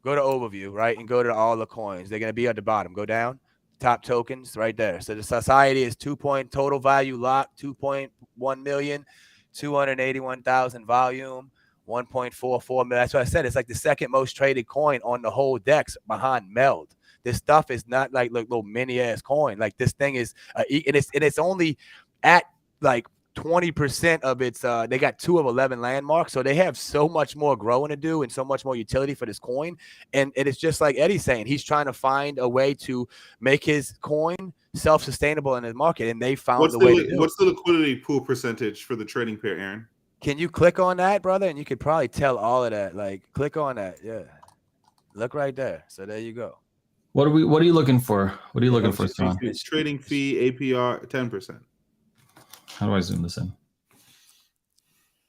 Speaker 3: Go to overview, right? And go to all the coins. They're going to be at the bottom. Go down. Top tokens right there. So the society is total value locked, 2.1 million, 281,000 volume, 1.44 million. That's what I said. It's like the second most traded coin on the whole DEX behind Meld. This stuff is not like little mini ass coin. Like this thing is, and it's only at like 20% of its. They got 2 of 11 landmarks, so they have so much more growing to do and so much more utility for this coin. And it's just like Eddie's saying, he's trying to find a way to make his coin self-sustainable in the market, and they found a way to do it.
Speaker 2: What's the liquidity pool percentage for the trading pair, Aaron?
Speaker 3: Can you click on that, brother? And you could probably tell all of that. Like, click on that. Yeah, look right there. So there you go.
Speaker 1: What are you looking for? What are you looking for, Seron?
Speaker 2: It's trading fee, APR, 10%.
Speaker 1: How do I zoom this in?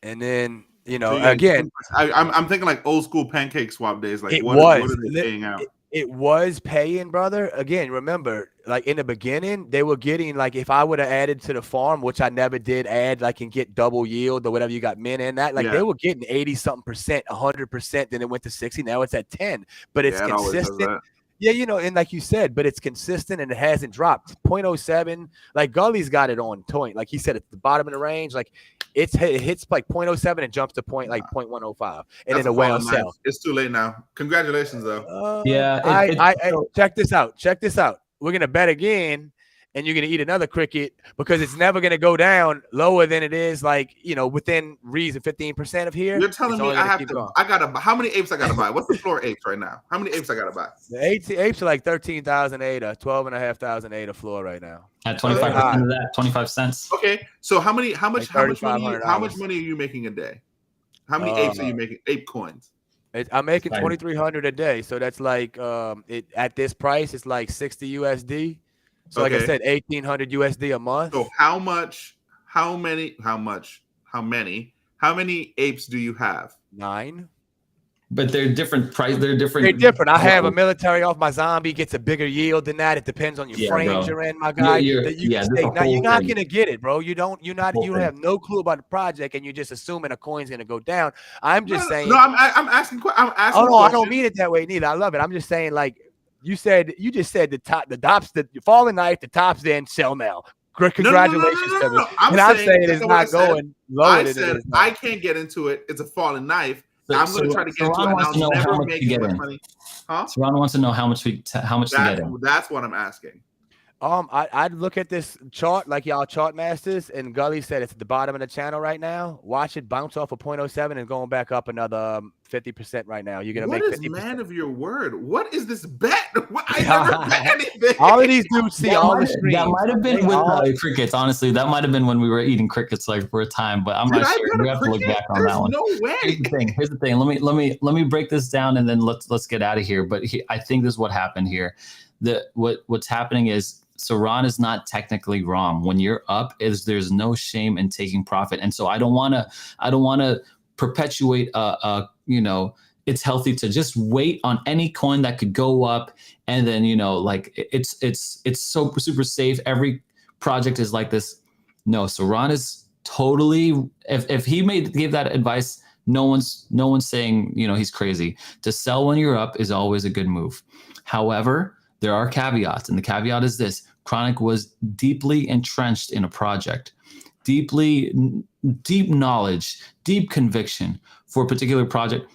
Speaker 3: And then, again,
Speaker 2: I'm thinking like old school pancake swap days. Like what are they paying out?
Speaker 3: It was paying, brother. Again, remember, like in the beginning, they were getting like if I would have added to the farm, which I never did add, like and get double yield or whatever you got min in that, like they were getting 80-something%, 100%. Then it went to 60. Now it's at 10. But it's consistent. Yeah, and like you said, but it's consistent and it hasn't dropped. 0.07, like Gully's got it on point. Like he said, at the bottom of the range, like it hits like 0.07 and jumps to 0.105, and then a whale sell.
Speaker 2: It's too late now. Congratulations, though.
Speaker 1: Yeah,
Speaker 3: I check this out. Check this out. We're gonna bet again, and you're gonna eat another cricket because it's never gonna go down lower than it is, like within reason 15% of here.
Speaker 2: You're telling me how many apes I gotta buy? What's the floor apes right now? How many apes I gotta buy?
Speaker 3: The apes are like 13,000 12,500 a floor right now.
Speaker 1: At 25% of that, 25 cents.
Speaker 2: Okay, so how much money are you making a day? How many apes are you making? Ape coins.
Speaker 3: I'm making 2,300 a day, so that's like at this price, it's like 60 USD. So like I said, 1,800 USD a month.
Speaker 2: So how many apes do you have?
Speaker 3: 9.
Speaker 1: But they're different price. They're different.
Speaker 3: They're different. I have a military off my zombie, gets a bigger yield than that. It depends on your frames you're in, my guy. Now you're not gonna get it, bro. You have no clue about the project, and you're just assuming a coin's gonna go down. I'm just saying.
Speaker 2: No, I'm asking.
Speaker 3: Oh no, I don't mean it that way neither. I love it. I'm just saying, like you just said the tops, the falling knife, the tops then sell now. Congratulations to me. And I'm saying it's not going lower than it is now.
Speaker 2: I can't get into it. It's a falling knife. I'm going to try to get into it. I'll never make much money. Huh?
Speaker 1: Seron wants to know how much to get in.
Speaker 2: That's what I'm asking.
Speaker 3: I'd look at this chart like y'all chart masters, and Gully said it's at the bottom of the channel right now. Watch it bounce off of 0.07 and going back up another 50% right now. You're gonna make 50%. What is
Speaker 2: man of your word? What is this bet? I never bet anything.
Speaker 3: All of these dudes see all the streams.
Speaker 1: That might have been with crickets. Honestly, that might have been when we were eating crickets like for a time, but I'm not sure. We have to look back on that one.
Speaker 2: No way.
Speaker 1: Here's the thing. Let me break this down and then let's get out of here. But I think this is what happened here. What's happening is Seron is not technically wrong. When you're up, there's no shame in taking profit. And so I don't want to perpetuate it's healthy to just wait on any coin that could go up, and then it's so super safe. Every project is like this. No, Seron is totally, if he gave that advice, no one's saying he's crazy. To sell when you're up is always a good move. However, there are caveats, and the caveat is this: Chronic was deeply entrenched in a project, deep knowledge, deep conviction for a particular project,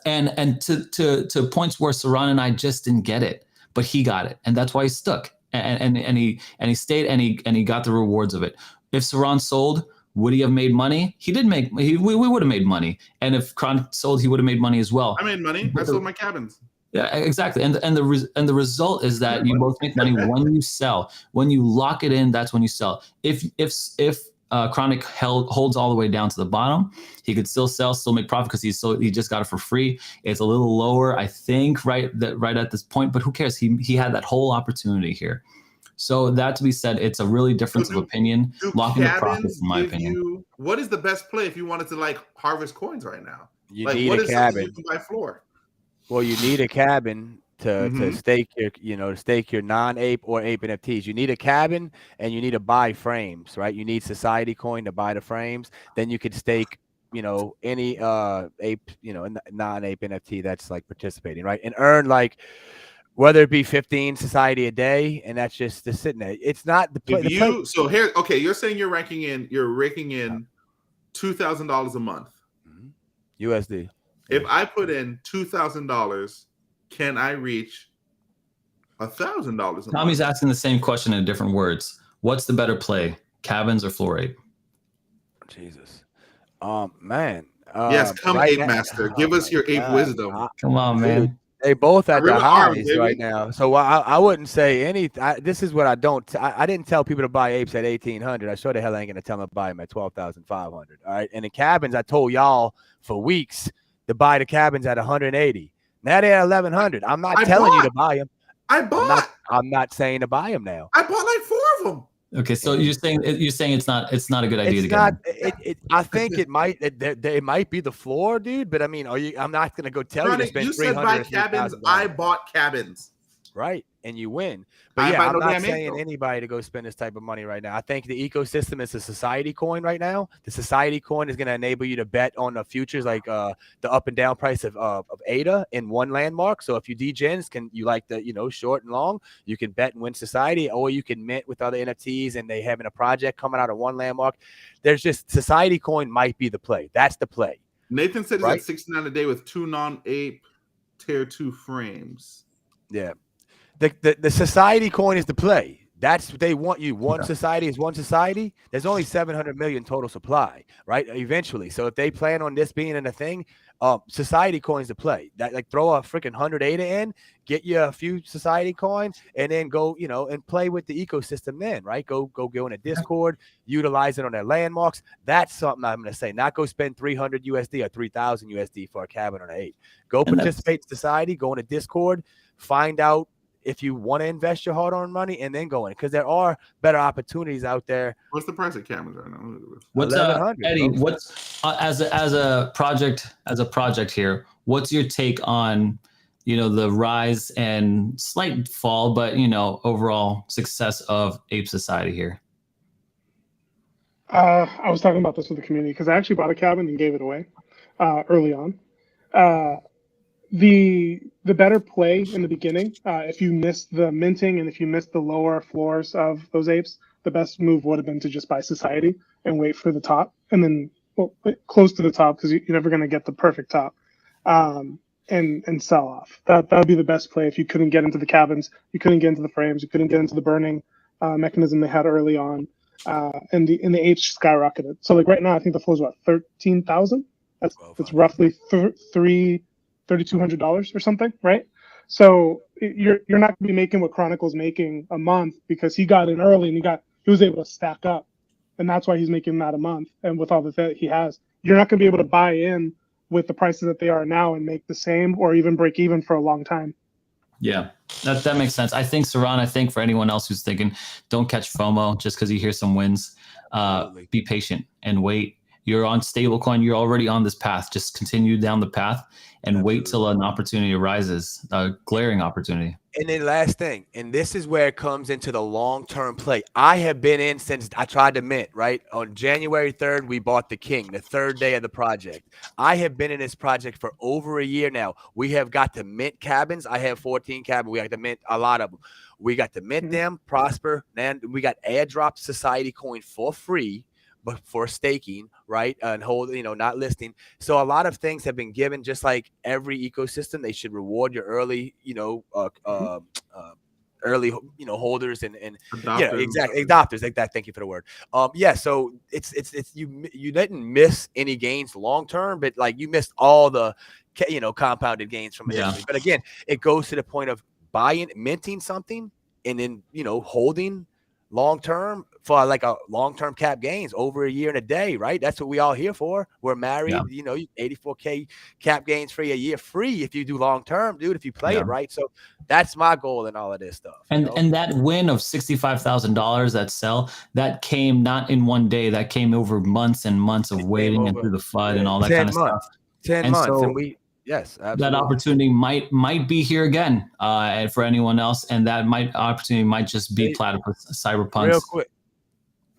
Speaker 1: and to points where Seron and I just didn't get it, but he got it, and that's why he stuck, and he stayed, and he got the rewards of it. If Seron sold, would he have made money? He did make. We would have made money, and if Chronic sold, he would have made money as well.
Speaker 2: I made money. I sold my cabins.
Speaker 1: Yeah, exactly. And the result is that you both make money when you sell. When you lock it in, that's when you sell. If Chronic holds all the way down to the bottom, he could still sell, still make profit because he just got it for free. It's a little lower, I think, right at this point, but who cares? He had that whole opportunity here. So that to be said, it's a really difference of opinion. Locking the profits, in my opinion.
Speaker 2: What is the best play if you wanted to harvest coins right now?
Speaker 3: You need a cabin.
Speaker 2: You can buy floor.
Speaker 3: Well, you need a cabin to stake your non-ape or ape NFTs. You need a cabin, and you need to buy frames, right? You need Society Coin to buy the frames. Then you could stake, any ape, non-ape NFT that's like participating, right? And earn whether it be 15 Society a day, and that's just sitting there. It's not the play.
Speaker 2: So here, okay, you're saying you're raking in $2,000 a month,
Speaker 3: USD.
Speaker 2: If I put in $2,000, can I reach $1,000?
Speaker 1: Tommy's asking the same question in different words. What's the better play, cabins or floor ape?
Speaker 3: Jesus, man.
Speaker 2: Yes, come Ape Master. Give us your ape wisdom.
Speaker 1: Come on, man.
Speaker 3: They both at the highs right now. So I wouldn't say anything. This is what I don't. I didn't tell people to buy apes at 1,800. I sure the hell ain't gonna tell them to buy them at 12,500. All right. And the cabins, I told y'all for weeks to buy the cabins at 180. Now they're at 1,100. I'm not telling you to buy them. I'm not saying to buy them now.
Speaker 2: I bought like 4 of them.
Speaker 1: Okay, so you're saying it's not a good idea to get them.
Speaker 3: I think it might be the floor, dude. But I mean, I'm not gonna go tell you to spend $300.
Speaker 2: You said buy cabins. I bought cabins.
Speaker 3: Right. and you win. But
Speaker 2: I
Speaker 3: yeah,
Speaker 2: buy
Speaker 3: I'm
Speaker 2: no
Speaker 3: not
Speaker 2: damn ape,
Speaker 3: saying
Speaker 2: though.
Speaker 3: anybody to go spend this type of money right now. I think the ecosystem is a society coin right now. The society coin is going to enable you to bet on the futures, like the up and down price of ADA in one landmark. So if you degens, you like the, you know, short and long, you can bet and win society, or you can mint with other NFTs and they having a project coming out of one landmark. There's just society coin might be the play. That's the play.
Speaker 2: Nathan said he's
Speaker 3: Right?
Speaker 2: at 69 a day with 2 non-ape tier 2 frames.
Speaker 3: Yeah. The society coin is the play. That's what they want you. One society is one society. There's only 700 million total supply, right? Eventually. So if they plan on this being in a thing, society coins to play. That, like, throw a freaking 100 ADA in, get you a few society coins, and then go, you know, and play with the ecosystem then, right? Go in a Discord, utilize it on their landmarks. That's something I'm going to say. Not go spend 300 USD or 3,000 USD for a cabin on an 8. Go participate in society, go in a Discord, find out if you want to invest your hard-earned money, and then go in, because there are better opportunities out there.
Speaker 2: What's the price of cabins right now?
Speaker 1: What's Eddie?
Speaker 3: Folks.
Speaker 1: What's as a project here? What's your take on, you know, the rise and slight fall, but, you know, overall success of Ape Society here?
Speaker 4: I was talking about this with the community because I actually bought a cabin and gave it away early on. The better play in the beginning, if you missed the minting and if you missed the lower floors of those apes, the best move would have been to just buy society and wait for the top, and then close to the top, because you're never going to get the perfect top, and sell off. That would be the best play if you couldn't get into the cabins, you couldn't get into the frames, you couldn't get into the burning mechanism they had early on, and the apes skyrocketed. So like right now, I think the floor is what, 13,000. That's roughly $3,200 or something, right? So you're not going to be making what Chronicle's making a month, because he got in early and he was able to stack up, and that's why he's making that a month. And with all that he has, you're not going to be able to buy in with the prices that they are now and make the same or even break even for a long time.
Speaker 1: Yeah, that makes sense. I think, Seron, I think for anyone else who's thinking, don't catch FOMO just because you hear some wins. Be patient and wait. You're on stablecoin. You're already on this path. Just continue down the path and wait till an opportunity arises, a glaring opportunity.
Speaker 3: And then last thing, and this is where it comes into the long-term play. I have been in since I tried to mint, right? On January 3rd, we bought the King, the third day of the project. I have been in this project for over a year now. We have got to mint cabins. I have 14 cabins. We got to mint a lot of them. We got to mint them, prosper. Then we got airdrop society coin for free, but for staking, right? And hold, you know, not listing. So a lot of things have been given, just like every ecosystem. They should reward your early, you know, early, you know, holders and
Speaker 2: adopters.
Speaker 3: Yeah, exactly, adopters. Like that. Thank you for the word. Yeah. So it's you didn't miss any gains long term, but like you missed all the, you know, compounded gains from it. But again, it goes to the point of buying, minting something, and then, you know, holding long term for like a long term cap gains over a year and a day, right? That's what we all here for. We're married, you know, 84K cap gains free a year free if you do long term, dude, if you play it right. So that's my goal in all of this stuff.
Speaker 1: And that win of $65,000 that sell, that came not in one day, that came over months and months of waiting and through the FUD and all that kind of stuff.
Speaker 3: 10 months.
Speaker 1: So,
Speaker 3: and we, yes, absolutely.
Speaker 1: That opportunity might be here again, and for anyone else, and that opportunity might just be Platypus Cyberpunks.
Speaker 3: Real quick,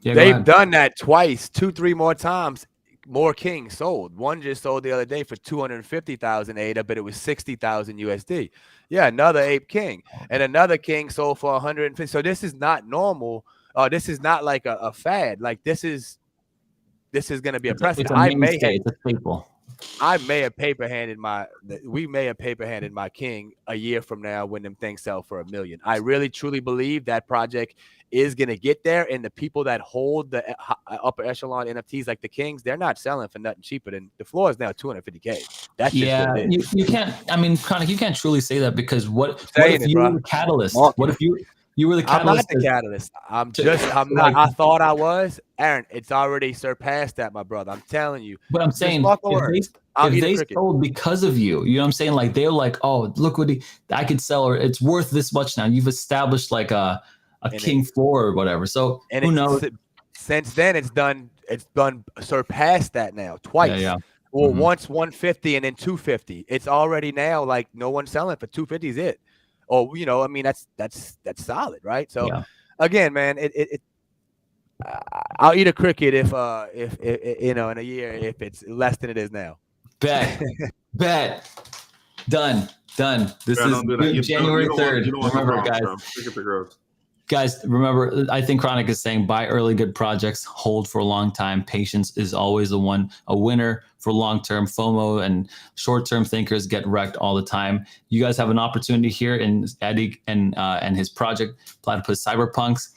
Speaker 1: yeah,
Speaker 3: they've done that twice, 2-3 more times. More Kings sold. One just sold the other day for 250,000 ADA, but it was 60,000 USD. Yeah, another Ape King, and another King sold for 150. So this is not normal. This is not like a fad. Like this is going to be a precedent.
Speaker 1: It's a staple.
Speaker 3: We may have paper handed my King a year from now when them things sell for $1 million. I really truly believe that project is going to get there, and the people that hold the upper echelon NFTs like the Kings, they're not selling for nothing cheaper than the floor is now 250K. That's just what it is.
Speaker 1: You can't. I mean, Chronic, you can't truly say that, because what if you were the catalyst? What if you were the catalyst?
Speaker 3: I'm not the catalyst. I'm not. I thought I was. Aaron, it's already surpassed that, my brother. I'm telling you.
Speaker 1: But I'm saying, if they sold because of you, you know what I'm saying? Like they're like, oh, look what I could sell, or it's worth this much now. You've established like a King floor or whatever. So who knows?
Speaker 3: Since then, it's done surpassed that now twice.
Speaker 1: Yeah.
Speaker 3: Well, once 150 and then 250. It's already now like no one's selling for 250 is it. or I mean, that's solid, right? So
Speaker 1: Yeah.
Speaker 3: again, man, I'll eat a cricket if in a year if it's less than it is now.
Speaker 1: Bet. Done. This
Speaker 2: Yeah,
Speaker 1: is
Speaker 2: don't do that.
Speaker 1: January
Speaker 2: you don't want-
Speaker 1: 3rd.
Speaker 2: you don't want the
Speaker 1: Remember,
Speaker 2: wrong,
Speaker 1: guys.
Speaker 2: bro. Look at the girls.
Speaker 1: Guys, remember, I think Chronic is saying buy early good projects, hold for a long time. Patience is always a winner for long-term. FOMO and short-term thinkers get wrecked all the time. You guys have an opportunity here in Eddie and his project, Platypus Cyberpunks.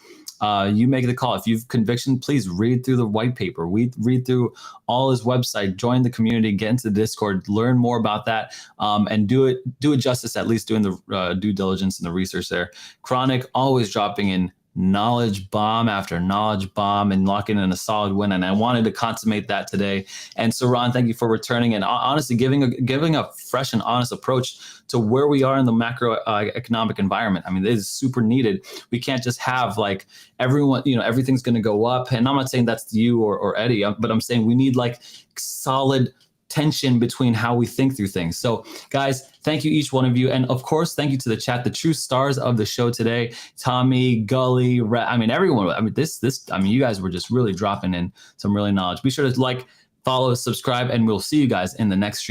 Speaker 1: You make the call. If you've conviction, please read through the white paper. Read through all his website, join the community, get into the Discord, learn more about that, and do it justice, at least doing the due diligence and the research there. Chronic always dropping in knowledge bomb after knowledge bomb and locking in a solid win. And I wanted to consummate that today. And Seron, thank you for returning and honestly giving a fresh and honest approach to where we are in the macroeconomic environment. I mean, it is super needed. We can't just have like everyone, everything's going to go up. And I'm not saying that's you or Eddie, but I'm saying we need like solid tension between how we think through things. So guys, thank you each one of you. And of course, thank you to the chat, the true stars of the show today, Tommy, Gully, everyone. You guys were just really dropping in some really knowledge. Be sure to follow, subscribe, and we'll see you guys in the next stream.